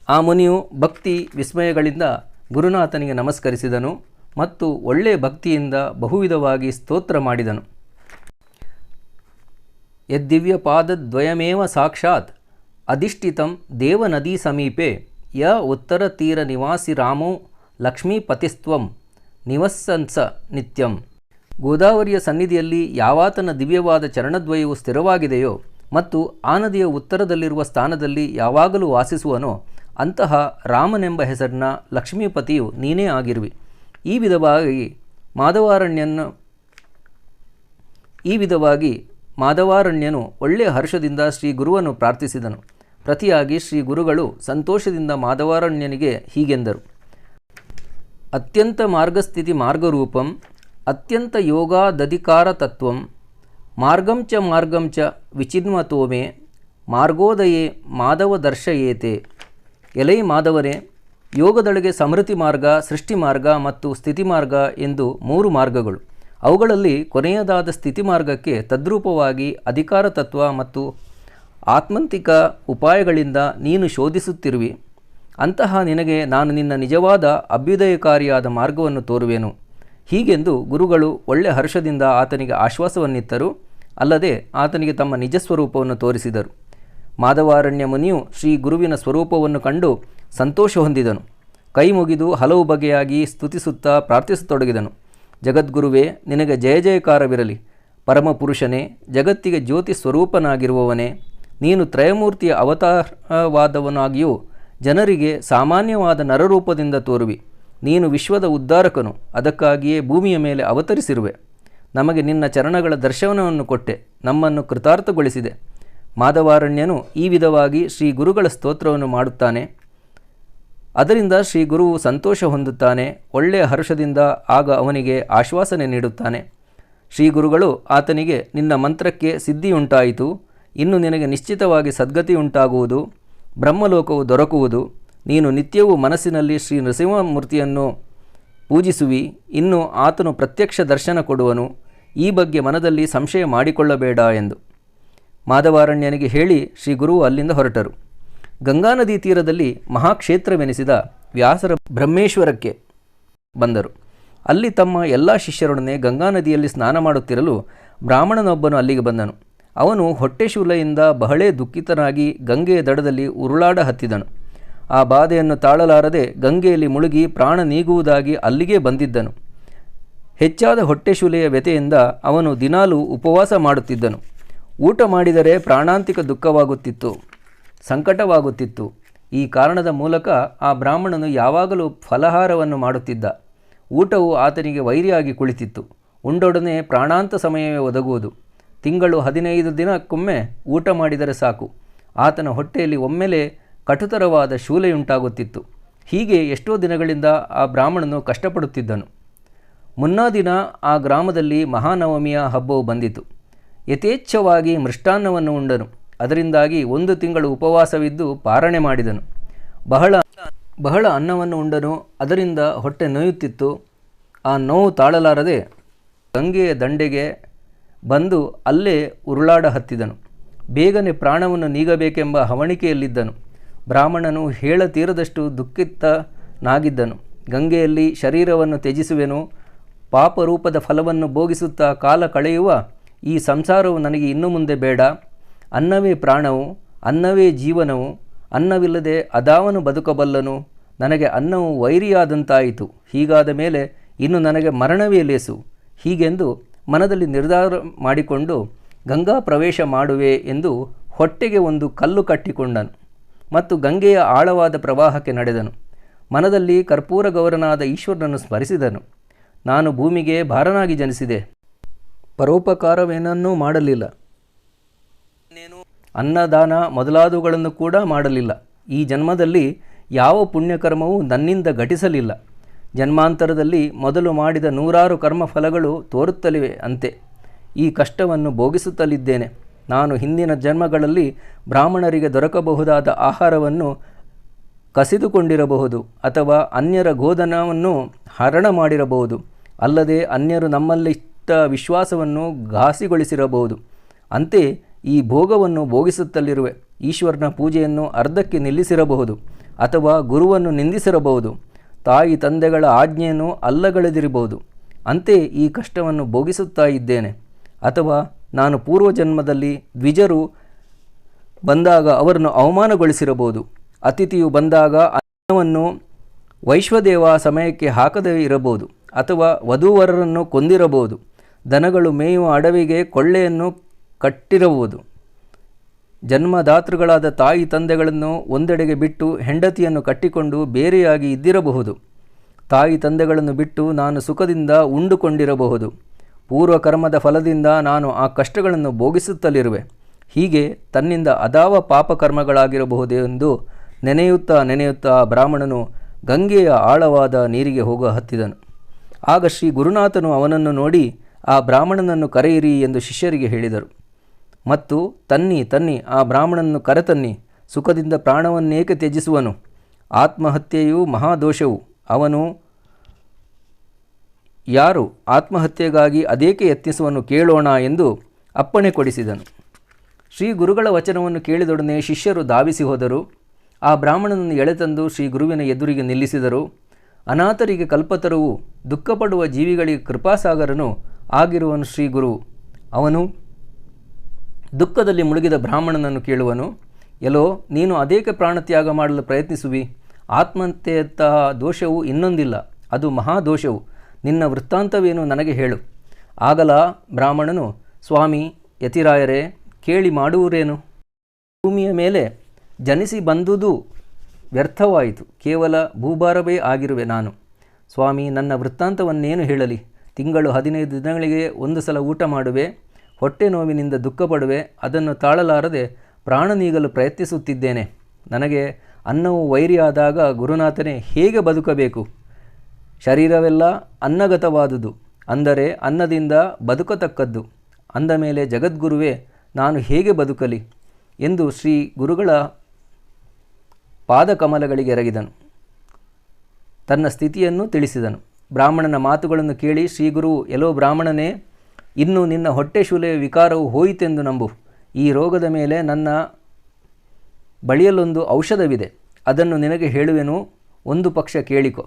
Speaker 2: ಆ ಮುನಿಯು ಭಕ್ತಿ ವಿಸ್ಮಯಗಳಿಂದ ಗುರುನಾಥನಿಗೆ ನಮಸ್ಕರಿಸಿದನು ಮತ್ತು ಒಳ್ಳೆಯ ಭಕ್ತಿಯಿಂದ ಬಹುವಿಧವಾಗಿ ಸ್ತೋತ್ರ ಮಾಡಿದನು. ಯದ್ದಿವ್ಯಪಾದದ್ವಯಮೇವ ಸಾಕ್ಷಾತ್ ಅಧಿಷ್ಠಿತಂ ದೇವನದೀ ಸಮೀಪೆ ಯ ಉತ್ತರ ತೀರ ನಿವಾಸಿ ರಾಮೋ ಲಕ್ಷ್ಮೀಪತಿಸ್ತ್ವಂ ನಿವಸ್ಸಂಸ ನಿತ್ಯಂ. ಗೋದಾವರಿಯ ಸನ್ನಿಧಿಯಲ್ಲಿ ಯಾವಾತನ ದಿವ್ಯವಾದ ಚರಣದ್ವಯವು ಸ್ಥಿರವಾಗಿದೆಯೋ ಮತ್ತು ಆ ನದಿಯ ಉತ್ತರದಲ್ಲಿರುವ ಸ್ಥಾನದಲ್ಲಿ ಯಾವಾಗಲೂ ವಾಸಿಸುವನೋ ಅಂತಹ ರಾಮನೆಂಬ ಹೆಸರಿನ ಲಕ್ಷ್ಮೀಪತಿಯು ನೀನೇ ಆಗಿರುವಿ. ಈ ವಿಧವಾಗಿ ಮಾಧವಾರಣ್ಯನು ಒಳ್ಳೆಯ ಹರ್ಷದಿಂದ ಶ್ರೀ ಗುರುವನ್ನು ಪ್ರಾರ್ಥಿಸಿದನು. ಪ್ರತಿಯಾಗಿ ಶ್ರೀ ಗುರುಗಳು ಸಂತೋಷದಿಂದ ಮಾಧವಾರಣ್ಯನಿಗೆ ಹೀಗೆಂದರು. ಅತ್ಯಂತ ಮಾರ್ಗಸ್ಥಿತಿ ಮಾರ್ಗರೂಪಂ ಅತ್ಯಂತ ಯೋಗಾದಧಿಕಾರ ತತ್ವಂ ಮಾರ್ಗಂ ಚ ವಿಚಿನ್ವತೋಮೆ ಮಾರ್ಗೋದಯೇ ಮಾಧವ ದರ್ಶಯೇತೆ. ಎಲೈ ಮಾಧವನೇ, ಯೋಗದೊಳಗೆ ಸಮೃತಿ ಮಾರ್ಗ, ಸೃಷ್ಟಿ ಮಾರ್ಗ ಮತ್ತು ಸ್ಥಿತಿ ಮಾರ್ಗ ಎಂದು 3 ಮಾರ್ಗಗಳು. ಅವುಗಳಲ್ಲಿ ಕೊನೆಯದಾದ ಸ್ಥಿತಿ ಮಾರ್ಗಕ್ಕೆ ತದ್ರೂಪವಾಗಿ ಅಧಿಕಾರ ತತ್ವ ಮತ್ತು ಆತ್ಮಂತಿಕ ಉಪಾಯಗಳಿಂದ ನೀನು ಶೋಧಿಸುತ್ತಿರುವಿ. ಅಂತಹ ನಿನಗೆ ನಾನು ನಿನ್ನ ನಿಜವಾದ ಅಭ್ಯುದಯಕಾರಿಯಾದ ಮಾರ್ಗವನ್ನು ತೋರುವೆನು. ಹೀಗೆಂದು ಗುರುಗಳು ಒಳ್ಳೆ ಹರ್ಷದಿಂದ ಆತನಿಗೆ ಆಶ್ವಾಸವನ್ನಿತ್ತರು. ಅಲ್ಲದೆ ಆತನಿಗೆ ತಮ್ಮ ನಿಜಸ್ವರೂಪವನ್ನು ತೋರಿಸಿದರು. ಮಾಧವಾರಣ್ಯ ಮುನಿಯು ಶ್ರೀ ಗುರುವಿನ ಸ್ವರೂಪವನ್ನು ಕಂಡು ಸಂತೋಷ ಹೊಂದಿದನು. ಕೈ ಮುಗಿದು ಹಲವು ಬಗೆಯಾಗಿ ಸ್ತುತಿಸುತ್ತಾ ಪ್ರಾರ್ಥಿಸತೊಡಗಿದನು. ಜಗದ್ಗುರುವೇ, ನಿನಗೆ ಜಯ ಜಯಕಾರವಿರಲಿ. ಪರಮಪುರುಷನೇ, ಜಗತ್ತಿಗೆ ಜ್ಯೋತಿ ಸ್ವರೂಪನಾಗಿರುವವನೇ, ನೀನು ತ್ರಯಮೂರ್ತಿಯ ಅವತಾರವಾದವನಾಗಿಯೂ ಜನರಿಗೆ ಸಾಮಾನ್ಯವಾದ ನರರೂಪದಿಂದ ತೋರುವಿ. ನೀನು ವಿಶ್ವದ ಉದ್ಧಾರಕನು, ಅದಕ್ಕಾಗಿಯೇ ಭೂಮಿಯ ಮೇಲೆ ಅವತರಿಸಿರುವೆ. ನಮಗೆ ನಿನ್ನ ಚರಣಗಳ ದರ್ಶನವನ್ನು ಕೊಟ್ಟೆ, ನಮ್ಮನ್ನು ಕೃತಾರ್ಥಗೊಳಿಸಿದೆ. ಮಾಧವಾರಣ್ಯನು ಈ ವಿಧವಾಗಿ ಶ್ರೀ ಗುರುಗಳ ಸ್ತೋತ್ರವನ್ನು ಮಾಡುತ್ತಾನೆ. ಅದರಿಂದ ಶ್ರೀ ಗುರುವು ಸಂತೋಷ ಹೊಂದುತ್ತಾನೆ. ಒಳ್ಳೆಯ ಹರ್ಷದಿಂದ ಆಗ ಅವನಿಗೆ ಆಶ್ವಾಸನೆ ನೀಡುತ್ತಾನೆ. ಶ್ರೀ ಗುರುಗಳು ಆತನಿಗೆ, ನಿನ್ನ ಮಂತ್ರಕ್ಕೆ ಸಿದ್ಧಿಯುಂಟಾಯಿತು. ಇನ್ನು ನಿನಗೆ ನಿಶ್ಚಿತವಾಗಿ ಸದ್ಗತಿಯುಂಟಾಗುವುದು, ಬ್ರಹ್ಮಲೋಕವು ದೊರಕುವುದು. ನೀನು ನಿತ್ಯವೂ ಮನಸ್ಸಿನಲ್ಲಿ ಶ್ರೀ ನೃಸಿಂಹಮೂರ್ತಿಯನ್ನು ಪೂಜಿಸುವಿ. ಇನ್ನು ಆತನು ಪ್ರತ್ಯಕ್ಷ ದರ್ಶನ ಕೊಡುವನು. ಈ ಬಗ್ಗೆ ಮನದಲ್ಲಿ ಸಂಶಯ ಮಾಡಿಕೊಳ್ಳಬೇಡ ಎಂದು ಮಾಧವಾರಣ್ಯನಿಗೆ ಹೇಳಿ ಶ್ರೀ ಗುರುವು ಅಲ್ಲಿಂದ ಹೊರಟರು. ಗಂಗಾ ನದಿ ತೀರದಲ್ಲಿ ಮಹಾಕ್ಷೇತ್ರವೆನಿಸಿದ ವ್ಯಾಸರ ಬ್ರಹ್ಮೇಶ್ವರಕ್ಕೆ ಬಂದರು. ಅಲ್ಲಿ ತಮ್ಮ ಎಲ್ಲ ಶಿಷ್ಯರೊಡನೆ ಗಂಗಾ ನದಿಯಲ್ಲಿ ಸ್ನಾನ ಮಾಡುತ್ತಿರಲು ಬ್ರಾಹ್ಮಣನೊಬ್ಬನು ಅಲ್ಲಿಗೆ ಬಂದನು. ಅವನು ಹೊಟ್ಟೆಶೂಲೆಯಿಂದ ಬಹಳೇ ದುಃಖಿತನಾಗಿ ಗಂಗೆಯ ದಡದಲ್ಲಿ ಉರುಳಾಡ ಹತ್ತಿದನು. ಆ ಬಾಧೆಯನ್ನು ತಾಳಲಾರದೆ ಗಂಗೆಯಲ್ಲಿ ಮುಳುಗಿ ಪ್ರಾಣ ನೀಗುವುದಾಗಿ ಅಲ್ಲಿಗೇ ಬಂದಿದ್ದನು. ಹೆಚ್ಚಾದ ಹೊಟ್ಟೆಶೂಲೆಯ ವ್ಯಥೆಯಿಂದ ಅವನು ದಿನಾಲೂ ಉಪವಾಸ ಮಾಡುತ್ತಿದ್ದನು. ಊಟ ಮಾಡಿದರೆ ಪ್ರಾಣಾಂತಿಕ ದುಃಖವಾಗುತ್ತಿತ್ತು, ಸಂಕಟವಾಗುತ್ತಿತ್ತು. ಈ ಕಾರಣದ ಮೂಲಕ ಆ ಬ್ರಾಹ್ಮಣನು ಯಾವಾಗಲೂ ಫಲಹಾರವನ್ನು ಮಾಡುತ್ತಿದ್ದ. ಊಟವು ಆತನಿಗೆ ವೈರಿಯಾಗಿ ಕುಳಿತಿತ್ತು. ಉಂಡೊಡನೆ ಪ್ರಾಣಾಂತ ಸಮಯವೇ ಒದಗುವುದು. ತಿಂಗಳು 15 ದಿನಕ್ಕೊಮ್ಮೆ ಊಟ ಮಾಡಿದರೆ ಸಾಕು. ಆತನ ಹೊಟ್ಟೆಯಲ್ಲಿ ಒಮ್ಮೆಲೆ ಕಟುತರವಾದ ಶೂಲೆಯುಂಟಾಗುತ್ತಿತ್ತು. ಹೀಗೆ ಎಷ್ಟೋ ದಿನಗಳಿಂದ ಆ ಬ್ರಾಹ್ಮಣನು ಕಷ್ಟಪಡುತ್ತಿದ್ದನು. ಮುನ್ನಾ ದಿನ ಆ ಗ್ರಾಮದಲ್ಲಿ ಮಹಾನವಮಿಯ ಹಬ್ಬವು ಬಂದಿತು. ಯಥೇಚ್ಛವಾಗಿ ಮೃಷ್ಟಾನ್ನವನ್ನು ಉಂಡನು. ಅದರಿಂದಾಗಿ 1 ತಿಂಗಳು ಉಪವಾಸವಿದ್ದು ಪಾರಣೆ ಮಾಡಿದನು. ಬಹಳ ಅನ್ನವನ್ನು ಉಂಡನು. ಅದರಿಂದ ಹೊಟ್ಟೆ ನೋಯುತ್ತಿತ್ತು. ಆ ನೋವು ತಾಳಲಾರದೆ ಗಂಗೆಯ ದಂಡೆಗೆ ಬಂದು ಅಲ್ಲೇ ಉರುಳಾಡ ಹತ್ತಿದನು. ಬೇಗನೆ ಪ್ರಾಣವನ್ನು ನೀಗಬೇಕೆಂಬ ಹವಣಿಕೆಯಲ್ಲಿದ್ದನು. ಬ್ರಾಹ್ಮಣನು ಹೇಳತೀರದಷ್ಟು ದುಃಖಿತನಾಗಿದ್ದನು. ಗಂಗೆಯಲ್ಲಿ ಶರೀರವನ್ನು ತ್ಯಜಿಸುವೆನು, ಪಾಪರೂಪದ ಫಲವನ್ನು ಭೋಗಿಸುತ್ತಾ ಕಾಲ ಕಳೆಯುವ ಈ ಸಂಸಾರವು ನನಗೆ ಇನ್ನು ಮುಂದೆ ಬೇಡ. ಅನ್ನವೇ ಪ್ರಾಣವು, ಅನ್ನವೇ ಜೀವನವು. ಅನ್ನವಿಲ್ಲದೆ ಅದಾವನು ಬದುಕಬಲ್ಲನು. ನನಗೆ ಅನ್ನವು ವೈರಿಯಾದಂತಾಯಿತು. ಹೀಗಾದ ಮೇಲೆ ಇನ್ನು ನನಗೆ ಮರಣವೇ ಲೇಸು. ಹೀಗೆಂದು ಮನದಲ್ಲಿ ನಿರ್ಧಾರ ಮಾಡಿಕೊಂಡು ಗಂಗಾ ಪ್ರವೇಶ ಮಾಡುವೆ ಎಂದು ಹೊಟ್ಟೆಗೆ ಒಂದು ಕಲ್ಲು ಕಟ್ಟಿಕೊಂಡನು ಮತ್ತು ಗಂಗೆಯ ಆಳವಾದ ಪ್ರವಾಹಕ್ಕೆ ನಡೆದನು. ಮನದಲ್ಲಿ ಕರ್ಪೂರ ಗೌರನಾದ ಈಶ್ವರನನ್ನು ಸ್ಮರಿಸಿದನು. ನಾನು ಭೂಮಿಗೆ ಭಾರನಾಗಿ ಜನಿಸಿದೆ. ಪರೋಪಕಾರವೇನನ್ನೂ ಮಾಡಲಿಲ್ಲ. ಅನ್ನದಾನ ಮೊದಲಾದವುಗಳನ್ನು ಕೂಡ ಮಾಡಲಿಲ್ಲ. ಈ ಜನ್ಮದಲ್ಲಿ ಯಾವ ಪುಣ್ಯಕರ್ಮವೂ ನನ್ನಿಂದ ಘಟಿಸಲಿಲ್ಲ. ಜನ್ಮಾಂತರದಲ್ಲಿ ಮೊದಲು ಮಾಡಿದ 100 ಕರ್ಮಫಲಗಳು ತೋರುತ್ತಲಿವೆ. ಅಂತೆ ಈ ಕಷ್ಟವನ್ನು ಭೋಗಿಸುತ್ತಲಿದ್ದೇನೆ. ನಾನು ಹಿಂದಿನ ಜನ್ಮಗಳಲ್ಲಿ ಬ್ರಾಹ್ಮಣರಿಗೆ ದೊರಕಬಹುದಾದ ಆಹಾರವನ್ನು ಕಸಿದುಕೊಂಡಿರಬಹುದು, ಅಥವಾ ಅನ್ಯರ ಗೋಧನವನ್ನು ಹರಣ ಮಾಡಿರಬಹುದು. ಅಲ್ಲದೆ ಅನ್ಯರು ನಮ್ಮಲ್ಲಿಟ್ಟ ವಿಶ್ವಾಸವನ್ನು ಘಾಸಿಗೊಳಿಸಿರಬಹುದು. ಅಂತೆ ಈ ಭೋಗವನ್ನು ಭೋಗಿಸುತ್ತಲಿರುವೆ. ಈಶ್ವರನ ಪೂಜೆಯನ್ನು ಅರ್ಧಕ್ಕೆ ನಿಲ್ಲಿಸಿರಬಹುದು, ಅಥವಾ ಗುರುವನ್ನು ನಿಂದಿಸಿರಬಹುದು. ತಾಯಿ ತಂದೆಗಳ ಆಜ್ಞೆಯನ್ನು ಅಲ್ಲಗಳೆದಿರಬಹುದು. ಅಂತೆ ಈ ಕಷ್ಟವನ್ನು ಭೋಗಿಸುತ್ತಾ ಇದ್ದೇನೆ. ಅಥವಾ ನಾನು ಪೂರ್ವಜನ್ಮದಲ್ಲಿ ದ್ವಿಜರು ಬಂದಾಗ ಅವರನ್ನು ಅವಮಾನಗೊಳಿಸಿರಬಹುದು. ಅತಿಥಿಯು ಬಂದಾಗ ಅನ್ನವನ್ನು ವೈಶ್ವದೇವ ಸಮಯಕ್ಕೆ ಹಾಕದೇ ಇರಬಹುದು, ಅಥವಾ ವಧೂವರರನ್ನು ಕೊಂದಿರಬಹುದು. ದನಗಳು ಮೇಯುವ ಅಡವಿಗೆ ಕೊಳ್ಳೆಯನ್ನು ಕಟ್ಟಿರಬಹುದು. ಜನ್ಮದಾತೃಗಳಾದ ತಾಯಿ ತಂದೆಗಳನ್ನು ಒಂದೆಡೆಗೆ ಬಿಟ್ಟು ಹೆಂಡತಿಯನ್ನು ಕಟ್ಟಿಕೊಂಡು ಬೇರೆಯಾಗಿ ಇದ್ದಿರಬಹುದು. ತಾಯಿ ತಂದೆಗಳನ್ನು ಬಿಟ್ಟು ನಾನು ಸುಖದಿಂದ ಉಂಡುಕೊಂಡಿರಬಹುದು. ಪೂರ್ವಕರ್ಮದ ಫಲದಿಂದ ನಾನು ಆ ಕಷ್ಟಗಳನ್ನು ಭೋಗಿಸುತ್ತಲಿರುವೆ. ಹೀಗೆ ತನ್ನಿಂದ ಅದಾವ ಪಾಪಕರ್ಮಗಳಾಗಿರಬಹುದೆಂದು ನೆನೆಯುತ್ತಾ ಬ್ರಾಹ್ಮಣನು ಗಂಗೆಯ ಆಳವಾದ ನೀರಿಗೆ ಹತ್ತಿದನು. ಆಗ ಶ್ರೀ ಗುರುನಾಥನು ಅವನನ್ನು ನೋಡಿ ಆ ಬ್ರಾಹ್ಮಣನನ್ನು ಕರೆಯಿರಿ ಎಂದು ಶಿಷ್ಯರಿಗೆ ಹೇಳಿದರು. ಮತ್ತು ತನ್ನಿ ಆ ಬ್ರಾಹ್ಮಣನನ್ನು ಕರೆತನ್ನಿ. ಸುಖದಿಂದ ಪ್ರಾಣವನ್ನೇಕೆ ತ್ಯಜಿಸುವನು? ಆತ್ಮಹತ್ಯೆಯು ಮಹಾದೋಷವು. ಅವನು ಯಾರು ಆತ್ಮಹತ್ಯೆಗಾಗಿ ಅದೇಕೆ ಯತ್ನಿಸುವನು ಕೇಳೋಣ ಎಂದು ಅಪ್ಪಣೆ ಕೊಡಿಸಿದನು. ಶ್ರೀ ಗುರುಗಳ ವಚನವನ್ನು ಕೇಳಿದೊಡನೆ ಶಿಷ್ಯರು ಧಾವಿಸಿ ಹೋದರು. ಆ ಬ್ರಾಹ್ಮಣನನ್ನು ಎಳೆತಂದು ಶ್ರೀ ಗುರುವಿನ ಎದುರಿಗೆ ನಿಲ್ಲಿಸಿದರು. ಅನಾಥರಿಗೆ ಕಲ್ಪತರುವು, ದುಃಖಪಡುವ ಜೀವಿಗಳಿಗೆ ಕೃಪಾಸಾಗರನು ಆಗಿರುವನು ಶ್ರೀ ಗುರು. ಅವನು ದುಃಖದಲ್ಲಿ ಮುಳುಗಿದ ಬ್ರಾಹ್ಮಣನನ್ನು ಕೇಳುವನು, ಎಲ್ಲೋ ನೀನು ಅದೇಕೆ ಪ್ರಾಣತ್ಯಾಗ ಮಾಡಲು ಪ್ರಯತ್ನಿಸುವಿ? ಆತ್ಮಹತ್ಯೆಯಂತಹ ದೋಷವು ಇನ್ನೊಂದಿಲ್ಲ, ಅದು ಮಹಾದೋಷವು. ನಿನ್ನ ವೃತ್ತಾಂತವೇನು ನನಗೆ ಹೇಳು. ಆಗಲ ಬ್ರಾಹ್ಮಣನು, ಸ್ವಾಮಿ ಯತಿರಾಯರೇ, ಕೇಳಿ ಮಾಡುವುರೇನು? ಭೂಮಿಯ ಮೇಲೆ ಜನಿಸಿ ಬಂದುದು ವ್ಯರ್ಥವಾಯಿತು. ಕೇವಲ ಭೂಭಾರವೇ ಆಗಿರುವೆ ನಾನು. ಸ್ವಾಮಿ, ನನ್ನ ವೃತ್ತಾಂತವನ್ನೇನು ಹೇಳಲಿ? ತಿಂಗಳು 15 ದಿನಗಳಿಗೆ 1 ಸಲ ಊಟ ಮಾಡುವೆ. ಹೊಟ್ಟೆ ನೋವಿನಿಂದ ದುಃಖಪಡುವೆ. ಅದನ್ನು ತಾಳಲಾರದೆ ಪ್ರಾಣ ನೀಗಲು ಪ್ರಯತ್ನಿಸುತ್ತಿದ್ದೇನೆ. ನನಗೆ ಅನ್ನವು ವೈರಿಯಾದಾಗ ಗುರುನಾಥನೇ ಹೇಗೆ ಬದುಕಬೇಕು? ಶರೀರವೆಲ್ಲ ಅನ್ನಗತವಾದುದು, ಅಂದರೆ ಅನ್ನದಿಂದ ಬದುಕತಕ್ಕದ್ದು. ಅಂದ ಮೇಲೆ ಜಗದ್ಗುರುವೇ, ನಾನು ಹೇಗೆ ಬದುಕಲಿ ಎಂದು ಶ್ರೀ ಗುರುಗಳ ಪಾದಕಮಲಗಳಿಗೆ ಎರಗಿದನು. ತನ್ನ ಸ್ಥಿತಿಯನ್ನು ತಿಳಿಸಿದನು. ಬ್ರಾಹ್ಮಣನ ಮಾತುಗಳನ್ನು ಕೇಳಿ ಶ್ರೀಗುರು, ಎಲ್ಲೋ ಬ್ರಾಹ್ಮಣನೇ, ಇನ್ನು ನಿನ್ನ ಹೊಟ್ಟೆ ಶೂಲೆಯ ವಿಕಾರವು ಹೋಯಿತೆಂದು ನಂಬು. ಈ ರೋಗದ ಮೇಲೆ ನನ್ನ ಬಳಿಯಲ್ಲೊಂದು ಔಷಧವಿದೆ. ಅದನ್ನು ನಿನಗೆ ಹೇಳುವೆನು. ಒಂದು ಪಕ್ಷ ಕೇಳಿಕೊ.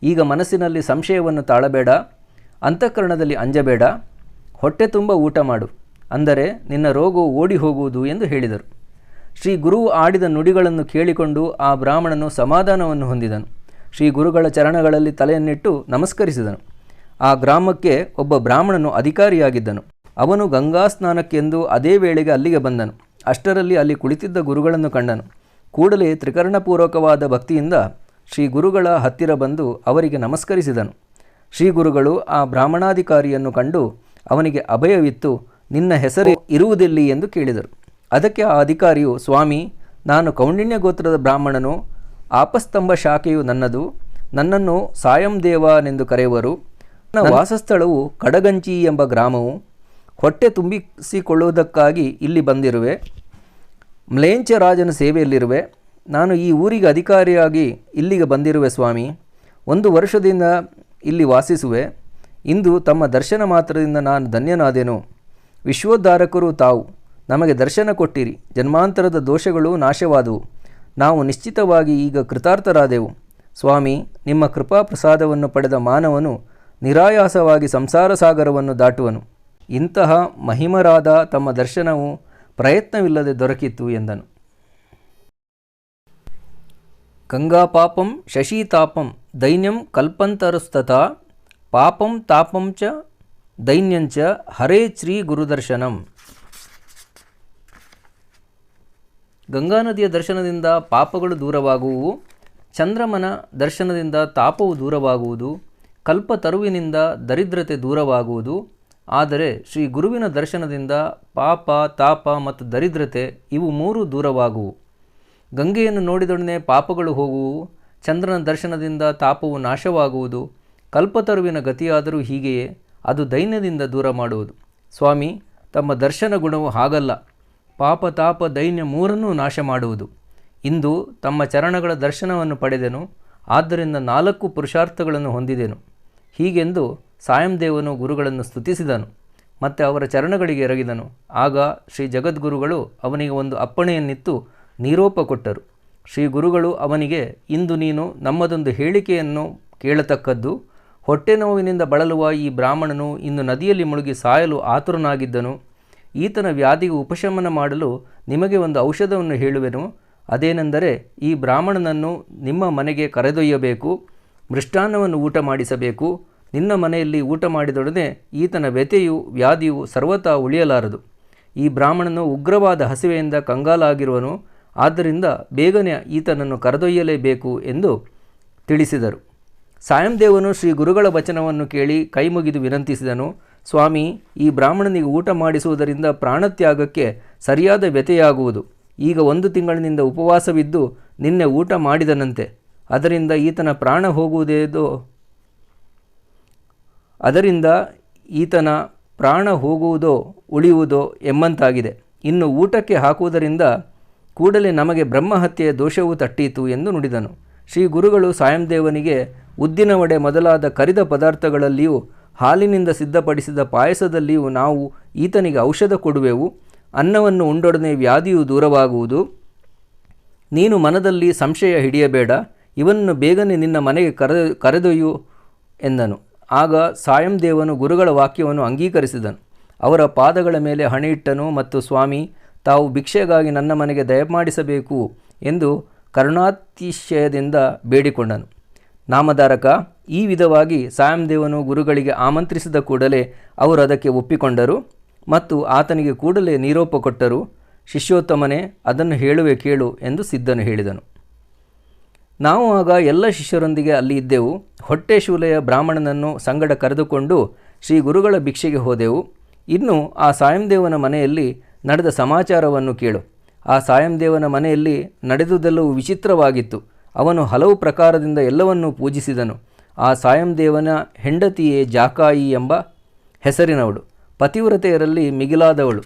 Speaker 2: ಈಗ ಮನಸ್ಸಿನಲ್ಲಿ ಸಂಶಯವನ್ನು ತಾಳಬೇಡ, ಅಂತಃಕರಣದಲ್ಲಿ ಅಂಜಬೇಡ. ಹೊಟ್ಟೆ ತುಂಬ ಊಟ ಮಾಡು, ಅಂದರೆ ನಿನ್ನ ರೋಗವು ಓಡಿ ಹೋಗುವುದು ಎಂದು ಹೇಳಿದರು. ಶ್ರೀ ಗುರುವು ಆಡಿದ ನುಡಿಗಳನ್ನು ಕೇಳಿಕೊಂಡು ಆ ಬ್ರಾಹ್ಮಣನು ಸಮಾಧಾನವನ್ನು ಹೊಂದಿದನು. ಶ್ರೀ ಗುರುಗಳ ಚರಣಗಳಲ್ಲಿ ತಲೆಯನ್ನಿಟ್ಟು ನಮಸ್ಕರಿಸಿದನು. ಆ ಗ್ರಾಮಕ್ಕೆ ಒಬ್ಬ ಬ್ರಾಹ್ಮಣನು ಅಧಿಕಾರಿಯಾಗಿದ್ದನು. ಅವನು ಗಂಗಾ ಸ್ನಾನಕ್ಕೆಂದು ಅದೇ ವೇಳೆಗೆ ಅಲ್ಲಿಗೆ ಬಂದನು. ಅಷ್ಟರಲ್ಲಿ ಅಲ್ಲಿ ಕುಳಿತಿದ್ದ ಗುರುಗಳನ್ನು ಕಂಡನು. ಕೂಡಲೇ ತ್ರಿಕರಣಪೂರ್ವಕವಾದ ಭಕ್ತಿಯಿಂದ ಶ್ರೀ ಗುರುಗಳ ಹತ್ತಿರ ಬಂದು ಅವರಿಗೆ ನಮಸ್ಕರಿಸಿದನು. ಶ್ರೀ ಗುರುಗಳು ಆ ಬ್ರಾಹ್ಮಣಾಧಿಕಾರಿಯನ್ನು ಕಂಡು ಅವನಿಗೆ ಅಭಯವಿತ್ತು ನಿನ್ನ ಹೆಸರು ಇರುವುದೆಲ್ಲಿ ಎಂದು ಕೇಳಿದರು. ಅದಕ್ಕೆ ಆ ಅಧಿಕಾರಿಯು, ಸ್ವಾಮಿ, ನಾನು ಕೌಂಡಿನ್ಯ ಗೋತ್ರದ ಬ್ರಾಹ್ಮಣನು, ಆಪಸ್ತಂಭ ಶಾಖೆಯು ನನ್ನದು, ನನ್ನನ್ನು ಸಾಯಂದೇವನೆಂದು ಕರೆಯುವರು. ನನ್ನ ವಾಸಸ್ಥಳವು ಕಡಗಂಚಿ ಎಂಬ ಗ್ರಾಮವು. ಹೊಟ್ಟೆ ತುಂಬಿಸಿಕೊಳ್ಳುವುದಕ್ಕಾಗಿ ಇಲ್ಲಿ ಬಂದಿರುವೆ. ಮ್ಲೇಂಚ ರಾಜನ ಸೇವೆಯಲ್ಲಿರುವೆ. ನಾನು ಈ ಊರಿಗೆ ಅಧಿಕಾರಿಯಾಗಿ ಇಲ್ಲಿಗೆ ಬಂದಿರುವೆ ಸ್ವಾಮಿ. 1 ವರ್ಷದಿಂದ ಇಲ್ಲಿ ವಾಸಿಸುವೆ. ಇಂದು ತಮ್ಮ ದರ್ಶನ ಮಾತ್ರದಿಂದ ನಾನು ಧನ್ಯನಾದೆನು. ವಿಶ್ವೋದ್ಧಾರಕರು ತಾವು ನಮಗೆ ದರ್ಶನ ಕೊಟ್ಟಿರಿ. ಜನ್ಮಾಂತರದ ದೋಷಗಳು ನಾಶವಾದವು. ನಾವು ನಿಶ್ಚಿತವಾಗಿ ಈಗ ಕೃತಾರ್ಥರಾದೆವು. ಸ್ವಾಮಿ, ನಿಮ್ಮ ಕೃಪಾ ಪ್ರಸಾದವನ್ನು ಪಡೆದ ಮಾನವನು ನಿರಾಯಾಸವಾಗಿ ಸಂಸಾರ ಸಾಗರವನ್ನು ದಾಟುವನು. ಇಂತಹ ಮಹಿಮರಾದ ತಮ್ಮ ದರ್ಶನವು ಪ್ರಯತ್ನವಿಲ್ಲದೆ ದೊರಕಿತ್ತು ಎಂದನು. ಗಂಗಾಪಾಪಂ ಶಶೀತಾಪಂ ದೈನ್ಯಂ ಕಲ್ಪಂತರಸ್ತಥಾ ಪಾಪಂ ತಾಪಂ ಚ ದೈನ್ಯಂಚ ಹರೇ ಶ್ರೀ ಗುರುದರ್ಶನಂ. ಗಂಗಾ ನದಿಯ ದರ್ಶನದಿಂದ ಪಾಪಗಳು ದೂರವಾಗುವು. ಚಂದ್ರಮನ ದರ್ಶನದಿಂದ ತಾಪವು ದೂರವಾಗುವುದು. ಕಲ್ಪತರುವಿನಿಂದ ದರಿದ್ರತೆ ದೂರವಾಗುವುದು. ಆದರೆ ಶ್ರೀ ಗುರುವಿನ ದರ್ಶನದಿಂದ ಪಾಪ, ತಾಪ ಮತ್ತು ದರಿದ್ರತೆ ಇವು 3 ದೂರವಾಗುವು. ಗಂಗೆಯನ್ನು ನೋಡಿದೊಡನೆ ಪಾಪಗಳು ಹೋಗುವು. ಚಂದ್ರನ ದರ್ಶನದಿಂದ ತಾಪವು ನಾಶವಾಗುವುದು. ಕಲ್ಪತರುವಿನ ಗತಿಯಾದರೂ ಹೀಗೆಯೇ, ಅದು ದೈನ್ಯದಿಂದ ದೂರ ಮಾಡುವುದು. ಸ್ವಾಮಿ, ತಮ್ಮ ದರ್ಶನ ಗುಣವು ಹಾಗಲ್ಲ. ಪಾಪ, ತಾಪ, ದೈನ್ಯ 3 ನಾಶ ಮಾಡುವುದು. ಇಂದು ತಮ್ಮ ಚರಣಗಳ ದರ್ಶನವನ್ನು ಪಡೆದೆನು. ಆದ್ದರಿಂದ 4 ಪುರುಷಾರ್ಥಗಳನ್ನು ಹೊಂದಿದೆನು. ಹೀಗೆಂದು ಸಾಯಂದೇವನು ಗುರುಗಳನ್ನು ಸ್ತುತಿಸಿದನು ಮತ್ತು ಅವರ ಚರಣಗಳಿಗೆ ಎರಗಿದನು. ಆಗ ಶ್ರೀ ಜಗದ್ಗುರುಗಳು ಅವನಿಗೆ ಒಂದು ಅಪ್ಪಣೆಯನ್ನಿತ್ತು ನೀರೋಪ ಕೊಟ್ಟರು. ಶ್ರೀ ಗುರುಗಳು ಅವನಿಗೆ, ಇಂದು ನೀನು ನಮ್ಮದೊಂದು ಹೇಳಿಕೆಯನ್ನು ಕೇಳತಕ್ಕದ್ದು. ಹೊಟ್ಟೆ ನೋವಿನಿಂದ ಬಳಲುವ ಈ ಬ್ರಾಹ್ಮಣನು ಇಂದು ನದಿಯಲ್ಲಿ ಮುಳುಗಿ ಸಾಯಲು ಆತುರನಾಗಿದ್ದನು. ಈತನ ವ್ಯಾಧಿಗೆ ಉಪಶಮನ ಮಾಡಲು ನಿಮಗೆ ಒಂದು ಔಷಧವನ್ನು ಹೇಳುವೆನು. ಅದೇನೆಂದರೆ, ಈ ಬ್ರಾಹ್ಮಣನನ್ನು ನಿಮ್ಮ ಮನೆಗೆ ಕರೆದೊಯ್ಯಬೇಕು. ಮೃಷ್ಟಾನ್ನವನ್ನು ಊಟ ಮಾಡಿಸಬೇಕು. ನಿನ್ನ ಮನೆಯಲ್ಲಿ ಊಟ ಮಾಡಿದೊಡನೆ ಈತನ ವ್ಯಥೆಯು ವ್ಯಾಧಿಯು ಸರ್ವತಾ ಉಳಿಯಲಾರದು. ಈ ಬ್ರಾಹ್ಮಣನು ಉಗ್ರವಾದ ಹಸಿವೆಯಿಂದ ಕಂಗಾಲಾಗಿರುವನು. ಆದ್ದರಿಂದ ಬೇಗನೆ ಈತನನ್ನು ಕರೆದೊಯ್ಯಲೇಬೇಕು ಎಂದು ತಿಳಿಸಿದರು. ಸಾಯಂದೇವನು ಶ್ರೀ ಗುರುಗಳ ವಚನವನ್ನು ಕೇಳಿ ಕೈಮುಗಿದು ವಿನಂತಿಸಿದನು. ಸ್ವಾಮಿ, ಈ ಬ್ರಾಹ್ಮಣನಿಗೆ ಊಟ ಮಾಡಿಸುವುದರಿಂದ ಪ್ರಾಣತ್ಯಾಗಕ್ಕೆ ಸರಿಯಾದ ವ್ಯಥೆಯಾಗುವುದು. ಈಗ 1 ತಿಂಗಳಿನಿಂದ ಉಪವಾಸವಿದ್ದು ನಿನ್ನೆ ಊಟ ಮಾಡಿದನಂತೆ. ಅದರಿಂದ ಈತನ ಪ್ರಾಣ ಹೋಗುವುದೋ ಉಳಿಯುವುದೋ ಎಂಬಂತಾಗಿದೆ. ಇನ್ನು ಊಟಕ್ಕೆ ಹಾಕುವುದರಿಂದ ಕೂಡಲೇ ನಮಗೆ ಬ್ರಹ್ಮಹತ್ಯೆಯ ದೋಷವೂ ತಟ್ಟೀತು ಎಂದು ನುಡಿದನು. ಶ್ರೀ ಗುರುಗಳು ಸಾಯಂದೇವನಿಗೆ ಉದ್ದಿನ ವಡೆ ಮೊದಲಾದ ಕರಿದ ಪದಾರ್ಥಗಳಲ್ಲಿಯೂ ಹಾಲಿನಿಂದ ಸಿದ್ಧಪಡಿಸಿದ ಪಾಯಸದಲ್ಲಿಯೂ ನಾವು ಈತನಿಗೆ ಔಷಧ ಕೊಡುವೆವು. ಅನ್ನವನ್ನು ಉಂಡೊಡನೆ ವ್ಯಾಧಿಯು ದೂರವಾಗುವುದು. ನೀನು ಮನದಲ್ಲಿ ಸಂಶಯ ಹಿಡಿಯಬೇಡ. ಇವನ್ನು ಬೇಗನೆ ನಿನ್ನ ಮನೆಗೆ ಕರೆದೊಯ್ಯು ಎಂದನು. ಆಗ ಸಾಯಂದೇವನು ಗುರುಗಳ ವಾಕ್ಯವನ್ನು ಅಂಗೀಕರಿಸಿದನು. ಅವರ ಪಾದಗಳ ಮೇಲೆ ಹಣೆಯಿಟ್ಟನು ಮತ್ತು ಸ್ವಾಮಿ, ತಾವು ಭಿಕ್ಷೆಗಾಗಿ ನನ್ನ ಮನೆಗೆ ದಯಮಾಡಿಸಬೇಕು ಎಂದು ಕರುಣಾತಿಶಯದಿಂದ ಬೇಡಿಕೊಂಡನು. ನಾಮಧಾರಕ, ಈ ವಿಧವಾಗಿ ಸಾಯಂದೇವನು ಗುರುಗಳಿಗೆ ಆಮಂತ್ರಿಸಿದ ಕೂಡಲೇ ಅವರು ಅದಕ್ಕೆ ಒಪ್ಪಿಕೊಂಡರು ಮತ್ತು ಆತನಿಗೆ ಕೂಡಲೇ ನೀರೋಪ ಕೊಟ್ಟರು. ಶಿಷ್ಯೋತ್ತಮನೇ, ಅದನ್ನು ಹೇಳುವೆ ಕೇಳು ಎಂದು ಸಿದ್ಧನು ಹೇಳಿದನು. ನಾವು ಆಗ ಎಲ್ಲ ಶಿಷ್ಯರೊಂದಿಗೆ ಅಲ್ಲಿ ಇದ್ದೆವು. ಹೊಟ್ಟೆ ಶೂಲೆಯ ಬ್ರಾಹ್ಮಣನನ್ನು ಸಂಗಡ ಕರೆದುಕೊಂಡು ಶ್ರೀ ಗುರುಗಳ ಭಿಕ್ಷೆಗೆ ಹೋದೆವು. ಇನ್ನು ಆ ಸಾಯಂದೇವನ ಮನೆಯಲ್ಲಿ ನಡೆದ ಸಮಾಚಾರವನ್ನು ಕೇಳು. ಆ ಸಾಯಂದೇವನ ಮನೆಯಲ್ಲಿ ನಡೆದುದೆಲ್ಲವೂ ವಿಚಿತ್ರವಾಗಿತ್ತು. ಅವನು ಹಲವು ಪ್ರಕಾರದಿಂದ ಎಲ್ಲವನ್ನೂ ಪೂಜಿಸಿದನು. ಆ ಸಾಯಂದೇವನ ಹೆಂಡತಿಯೇ ಜಾಕಾಯಿ ಎಂಬ ಹೆಸರಿನವಳು. ಪತಿವ್ರತೆಯರಲ್ಲಿ ಮಿಗಿಲಾದವಳು.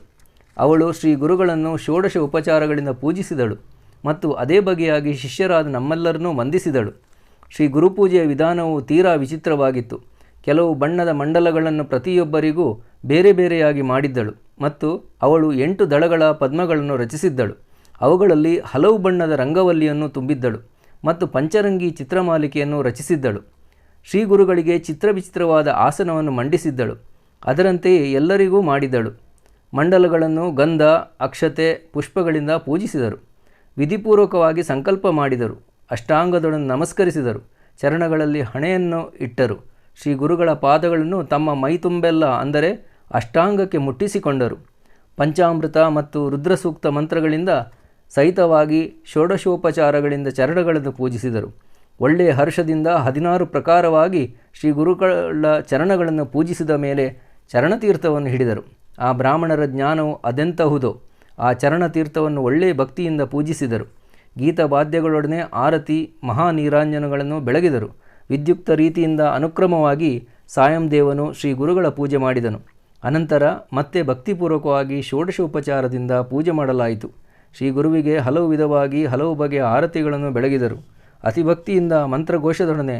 Speaker 2: ಅವಳು ಶ್ರೀ ಗುರುಗಳನ್ನು ಷೋಡಶ ಉಪಚಾರಗಳಿಂದ ಪೂಜಿಸಿದಳು ಮತ್ತು ಅದೇ ಬಗೆಯಾಗಿ ಶಿಷ್ಯರಾದ ನಮ್ಮೆಲ್ಲರನ್ನೂ ವಂದಿಸಿದಳು. ಶ್ರೀ ಗುರುಪೂಜೆಯ ವಿಧಾನವು ತೀರಾ ವಿಚಿತ್ರವಾಗಿತ್ತು. ಕೆಲವು ಬಣ್ಣದ ಮಂಡಲಗಳನ್ನು ಪ್ರತಿಯೊಬ್ಬರಿಗೂ ಬೇರೆ ಬೇರೆಯಾಗಿ ಮಾಡಿದ್ದಳು ಮತ್ತು ಅವಳು 8 ದಳಗಳ ಪದ್ಮಗಳನ್ನು ರಚಿಸಿದ್ದಳು. ಅವುಗಳಲ್ಲಿ ಹಲವು ಬಣ್ಣದ ರಂಗವಲ್ಲಿಯನ್ನು ತುಂಬಿದ್ದಳು ಮತ್ತು ಪಂಚರಂಗಿ ಚಿತ್ರಮಾಲಿಕೆಯನ್ನು ರಚಿಸಿದ್ದಳು. ಶ್ರೀ ಗುರುಗಳಿಗೆ ಚಿತ್ರವಿಚಿತ್ರವಾದ ಆಸನವನ್ನು ಮಂಡಿಸಿದ್ದಳು. ಅದರಂತೆಯೇ ಎಲ್ಲರಿಗೂ ಮಾಡಿದಳು. ಮಂಡಲಗಳನ್ನು ಗಂಧ, ಅಕ್ಷತೆ, ಪುಷ್ಪಗಳಿಂದ ಪೂಜಿಸಿದರು. ವಿಧಿಪೂರ್ವಕವಾಗಿ ಸಂಕಲ್ಪ ಮಾಡಿದರು. ಅಷ್ಟಾಂಗದೊಡನೆ ನಮಸ್ಕರಿಸಿದರು. ಚರಣಗಳಲ್ಲಿ ಹಣೆಯನ್ನು ಇಟ್ಟರು. ಶ್ರೀ ಗುರುಗಳ ಪಾದಗಳನ್ನು ತಮ್ಮ ಮೈತುಂಬೆಲ್ಲ ಅಂದರೆ ಅಷ್ಟಾಂಗಕ್ಕೆ ಮುಟ್ಟಿಸಿಕೊಂಡರು. ಪಂಚಾಮೃತ ಮತ್ತು ರುದ್ರಸೂಕ್ತ ಮಂತ್ರಗಳಿಂದ ಸಹಿತವಾಗಿ ಷೋಡಶೋಪಚಾರಗಳಿಂದ ಚರಣಗಳನ್ನು ಪೂಜಿಸಿದರು. ಒಳ್ಳೆಯ ಹರ್ಷದಿಂದ 16 ಪ್ರಕಾರವಾಗಿ ಶ್ರೀ ಗುರುಗಳ ಚರಣಗಳನ್ನು ಪೂಜಿಸಿದ ಮೇಲೆ ಚರಣತೀರ್ಥವನ್ನು ಹಿಡಿದರು. ಆ ಬ್ರಾಹ್ಮಣರ ಜ್ಞಾನವು ಅದೆಂತಹುದೋ ಆ ಚರಣತೀರ್ಥವನ್ನು ಒಳ್ಳೆಯ ಭಕ್ತಿಯಿಂದ ಪೂಜಿಸಿದರು. ಗೀತವಾದ್ಯಗಳೊಡನೆ ಆರತಿ ಮಹಾನೀರಾಂಜನಗಳನ್ನು ಬೆಳಗಿದರು. ವಿದ್ಯುಕ್ತ ರೀತಿಯಿಂದ ಅನುಕ್ರಮವಾಗಿ ಸಾಯಂ ದೇವನು ಶ್ರೀ ಗುರುಗಳ ಪೂಜೆ ಮಾಡಿದನು. ಅನಂತರ ಮತ್ತೆ ಭಕ್ತಿಪೂರ್ವಕವಾಗಿ ಷೋಡಶೋಪಚಾರದಿಂದ ಪೂಜೆ ಮಾಡಲಾಯಿತು. ಶ್ರೀ ಗುರುವಿಗೆ ಹಲವು ವಿಧವಾಗಿ ಹಲವು ಬಗೆಯ ಆರತಿಗಳನ್ನು ಬೆಳಗಿದರು. ಅತಿಭಕ್ತಿಯಿಂದ ಮಂತ್ರಘೋಷದೊಡನೆ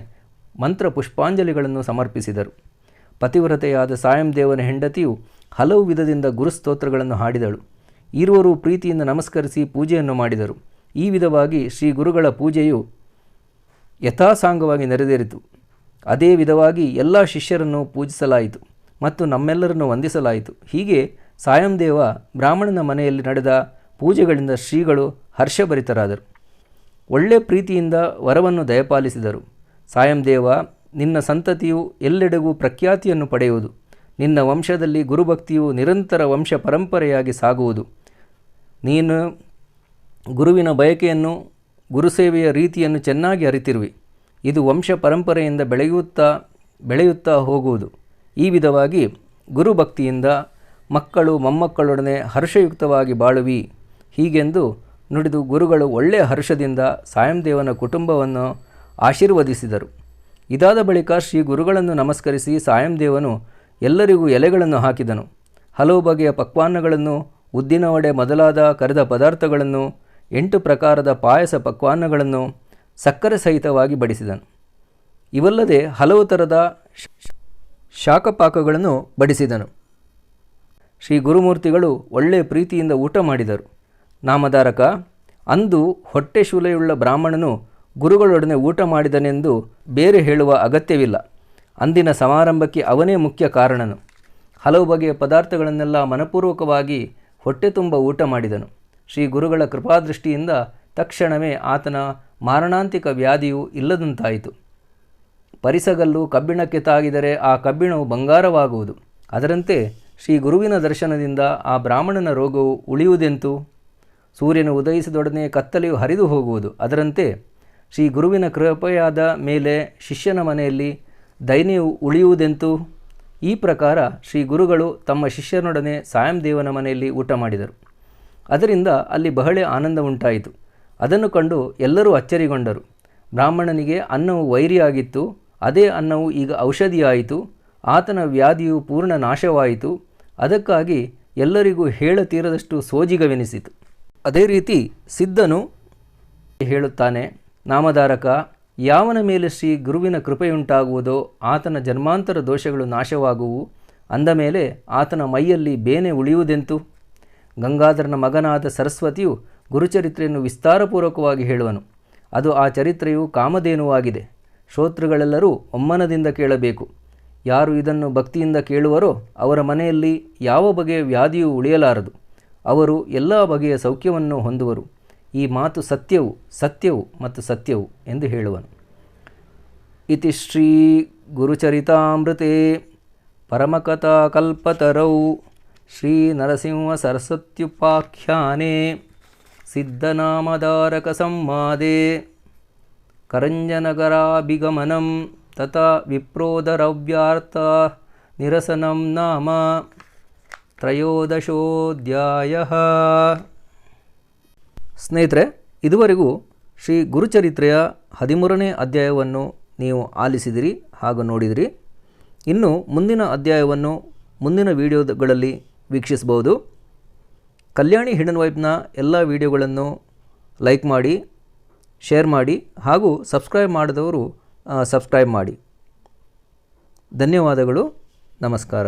Speaker 2: ಮಂತ್ರ ಪುಷ್ಪಾಂಜಲಿಗಳನ್ನು ಸಮರ್ಪಿಸಿದರು. ಪತಿವ್ರತೆಯಾದ ಸಾಯಂ ದೇವನ ಹೆಂಡತಿಯು ಹಲವು ವಿಧದಿಂದ ಗುರುಸ್ತೋತ್ರಗಳನ್ನು ಹಾಡಿದಳು. ಇರುವರು ಪ್ರೀತಿಯಿಂದ ನಮಸ್ಕರಿಸಿ ಪೂಜೆಯನ್ನು ಮಾಡಿದರು. ಈ ವಿಧವಾಗಿ ಶ್ರೀ ಗುರುಗಳ ಪೂಜೆಯು ಯಥಾಸಾಂಗವಾಗಿ ನೆರವೇರಿತು. ಅದೇ ವಿಧವಾಗಿ ಎಲ್ಲ ಶಿಷ್ಯರನ್ನು ಪೂಜಿಸಲಾಯಿತು ಮತ್ತು ನಮ್ಮೆಲ್ಲರನ್ನು ವಂದಿಸಲಾಯಿತು. ಹೀಗೆ ಸಾಯಂ ದೇವ ಬ್ರಾಹ್ಮಣನ ಮನೆಯಲ್ಲಿ ನಡೆದ ಪೂಜೆಗಳಿಂದ ಶ್ರೀಗಳು ಹರ್ಷಭರಿತರಾದರು. ಒಳ್ಳೆ ಪ್ರೀತಿಯಿಂದ ವರವನ್ನು ದಯಪಾಲಿಸಿದರು. ಸಾಯಂ ದೇವ, ನಿನ್ನ ಸಂತತಿಯು ಎಲ್ಲೆಡೆಗೂ ಪ್ರಖ್ಯಾತಿಯನ್ನು ಪಡೆಯುವುದು. ನಿನ್ನ ವಂಶದಲ್ಲಿ ಗುರುಭಕ್ತಿಯು ನಿರಂತರ ವಂಶ ಪರಂಪರೆಯಾಗಿ ಸಾಗುವುದು. ನೀನು ಗುರುವಿನ ಬಯಕೆಯನ್ನು ಗುರುಸೇವೆಯ ರೀತಿಯನ್ನು ಚೆನ್ನಾಗಿ ಅರಿತಿರುವಿ. ಇದು ವಂಶ ಪರಂಪರೆಯಿಂದ ಬೆಳೆಯುತ್ತಾ ಹೋಗುವುದು. ಈ ವಿಧವಾಗಿ ಗುರುಭಕ್ತಿಯಿಂದ ಮಕ್ಕಳು ಮೊಮ್ಮಕ್ಕಳೊಡನೆ ಹರ್ಷಯುಕ್ತವಾಗಿ ಬಾಳುವಿ. ಹೀಗೆಂದು ನುಡಿದು ಗುರುಗಳು ಒಳ್ಳೆಯ ಹರ್ಷದಿಂದ ಸಾಯಂ ದೇವನ ಕುಟುಂಬವನ್ನು ಆಶೀರ್ವದಿಸಿದರು. ಇದಾದ ಬಳಿಕ ಶ್ರೀ ಗುರುಗಳನ್ನು ನಮಸ್ಕರಿಸಿ ಸಾಯಂ ದೇವನು ಎಲ್ಲರಿಗೂ ಎಲೆಗಳನ್ನು ಹಾಕಿದನು. ಹಲವು ಬಗೆಯ ಪಕ್ವಾನ್ನಗಳನ್ನು, ಉದ್ದಿನ ವಡೆ ಮೊದಲಾದ ಕರೆದ ಪದಾರ್ಥಗಳನ್ನು, 8 ಪ್ರಕಾರದ ಪಾಯಸ ಪಕ್ವಾನ್ನಗಳನ್ನು ಸಕ್ಕರೆ ಸಹಿತವಾಗಿ ಬಡಿಸಿದನು. ಇವಲ್ಲದೆ ಹಲವು ಥರದ ಶಾಖಪಾಕಗಳನ್ನು ಬಡಿಸಿದನು. ಶ್ರೀ ಗುರುಮೂರ್ತಿಗಳು ಒಳ್ಳೆಯ ಪ್ರೀತಿಯಿಂದ ಊಟ ಮಾಡಿದರು. ನಾಮಧಾರಕ, ಅಂದು ಹೊಟ್ಟೆ ಶೂಲೆಯುಳ್ಳ ಬ್ರಾಹ್ಮಣನು ಗುರುಗಳೊಡನೆ ಊಟ ಮಾಡಿದನೆಂದು ಬೇರೆ ಹೇಳುವ ಅಗತ್ಯವಿಲ್ಲ. ಅಂದಿನ ಸಮಾರಂಭಕ್ಕೆ ಅವನೇ ಮುಖ್ಯ ಕಾರಣನು. ಹಲವು ಬಗೆಯ ಪದಾರ್ಥಗಳನ್ನೆಲ್ಲ ಮನಪೂರ್ವಕವಾಗಿ ಹೊಟ್ಟೆ ತುಂಬ ಊಟ ಮಾಡಿದನು. ಶ್ರೀ ಗುರುಗಳ ಕೃಪಾದೃಷ್ಟಿಯಿಂದ ತಕ್ಷಣವೇ ಆತನ ಮಾರಣಾಂತಿಕ ವ್ಯಾಧಿಯು ಇಲ್ಲದಂತಾಯಿತು. ಪರಿಸಗಲ್ಲು ಕಬ್ಬಿಣಕ್ಕೆ ತಾಗಿದರೆ ಆ ಕಬ್ಬಿಣವು ಬಂಗಾರವಾಗುವುದು. ಅದರಂತೆ ಶ್ರೀ ಗುರುವಿನ ದರ್ಶನದಿಂದ ಆ ಬ್ರಾಹ್ಮಣನ ರೋಗವು ಉಳಿಯುವುದೆಂತು? ಸೂರ್ಯನು ಉದಯಿಸಿದೊಡನೆ ಕತ್ತಲೆಯು ಹರಿದು ಹೋಗುವುದು. ಅದರಂತೆ ಶ್ರೀ ಗುರುವಿನ ಕೃಪೆಯಾದ ಮೇಲೆ ಶಿಷ್ಯನ ಮನೆಯಲ್ಲಿ ದೈನ್ಯವು ಉಳಿಯುವುದೆಂತು? ಈ ಪ್ರಕಾರ ಶ್ರೀ ಗುರುಗಳು ತಮ್ಮ ಶಿಷ್ಯನೊಡನೆ ಸಾಯಂ ದೇವನ ಮನೆಯಲ್ಲಿ ಊಟ ಮಾಡಿದರು. ಅದರಿಂದ ಅಲ್ಲಿ ಬಹಳ ಆನಂದ ಉಂಟಾಯಿತು. ಅದನ್ನು ಕಂಡು ಎಲ್ಲರೂ ಅಚ್ಚರಿಗೊಂಡರು. ಬ್ರಾಹ್ಮಣನಿಗೆ ಅನ್ನವು ವೈರಿಯಾಗಿತ್ತು. ಅದೇ ಅನ್ನವು ಈಗ ಔಷಧಿಯಾಯಿತು. ಆತನ ವ್ಯಾಧಿಯು ಪೂರ್ಣ ನಾಶವಾಯಿತು. ಅದಕ್ಕಾಗಿ ಎಲ್ಲರಿಗೂ ಹೇಳತೀರದಷ್ಟು ಸೋಜಿಗವೆನಿಸಿತು. ಅದೇ ರೀತಿ ಸಿದ್ಧನು ಹೇಳುತ್ತಾನೆ, ನಾಮಧಾರಕ, ಯಾವನ ಮೇಲೆ ಶ್ರೀ ಗುರುವಿನ ಕೃಪೆಯುಂಟಾಗುವುದೋ ಆತನ ಜನ್ಮಾಂತರ ದೋಷಗಳು ನಾಶವಾಗುವು. ಅಂದ ಮೇಲೆ ಆತನ ಮೈಯಲ್ಲಿ ಬೇನೆ ಉಳಿಯುವುದೆಂತು? ಗಂಗಾಧರನ ಮಗನಾದ ಸರಸ್ವತಿಯು ಗುರುಚರಿತ್ರೆಯನ್ನು ವಿಸ್ತಾರಪೂರ್ವಕವಾಗಿ ಹೇಳುವನು. ಅದು ಆ ಚರಿತ್ರೆಯು ಕಾಮಧೇನುವಾಗಿದೆ. ಶ್ರೋತೃಗಳೆಲ್ಲರೂ ಒಮ್ಮನದಿಂದ ಕೇಳಬೇಕು. ಯಾರು ಇದನ್ನು ಭಕ್ತಿಯಿಂದ ಕೇಳುವರೋ ಅವರ ಮನೆಯಲ್ಲಿ ಯಾವ ಬಗೆಯ ವ್ಯಾಧಿಯೂ ಉಳಿಯಲಾರದು. ಅವರು ಎಲ್ಲ ಬಗೆಯ ಸೌಖ್ಯವನ್ನು ಹೊಂದುವರು. ಈ ಮಾತು ಸತ್ಯವು ಮತ್ತು ಸತ್ಯವು ಎಂದು ಹೇಳುವನು. ಇತಿ ಶ್ರೀ ಗುರುಚರಿತಾಮೃತೆ ಪರಮಕಥಾ ಕಲ್ಪತರೌ ಶ್ರೀ ನರಸಿಂಹ ಸರಸ್ವತ್ಯುಪಾಖ್ಯಾನೆ ಸಿದ್ಧನಾಮಧಾರಕ ಸಂವಾದೆ ಕರಂಜನಗರಾಭಿಗಮನಂ ತಥಾ ವಿಪ್ರೋದರವ್ಯಾರ್ಥ ನಿರಸನಂ ನಾಮ ತ್ರಯೋದಶೋಧ್ಯಾಯಃ. ಸ್ನೇಹಿತರೆ, ಇದುವರೆಗೂ ಶ್ರೀ ಗುರುಚರಿತ್ರೆಯ 13ನೇ ಅಧ್ಯಾಯವನ್ನು ನೀವು ಆಲಿಸಿದಿರಿ ಹಾಗೂ ನೋಡಿದಿರಿ. ಇನ್ನು ಮುಂದಿನ ಅಧ್ಯಾಯವನ್ನು ಮುಂದಿನ ವಿಡಿಯೋಗಳಲ್ಲಿ ವೀಕ್ಷಿಸಬಹುದು. ಕಲ್ಯಾಣಿ ಹಿಡನ್ ವೈಬ್ನ ಎಲ್ಲ ವಿಡಿಯೋಗಳನ್ನು ಲೈಕ್ ಮಾಡಿ, ಶೇರ್ ಮಾಡಿ ಹಾಗೂ ಸಬ್ಸ್ಕ್ರೈಬ್ ಮಾಡಿದವರು ಸಬ್ಸ್ಕ್ರೈಬ್ ಮಾಡಿ. ಧನ್ಯವಾದಗಳು. ನಮಸ್ಕಾರ.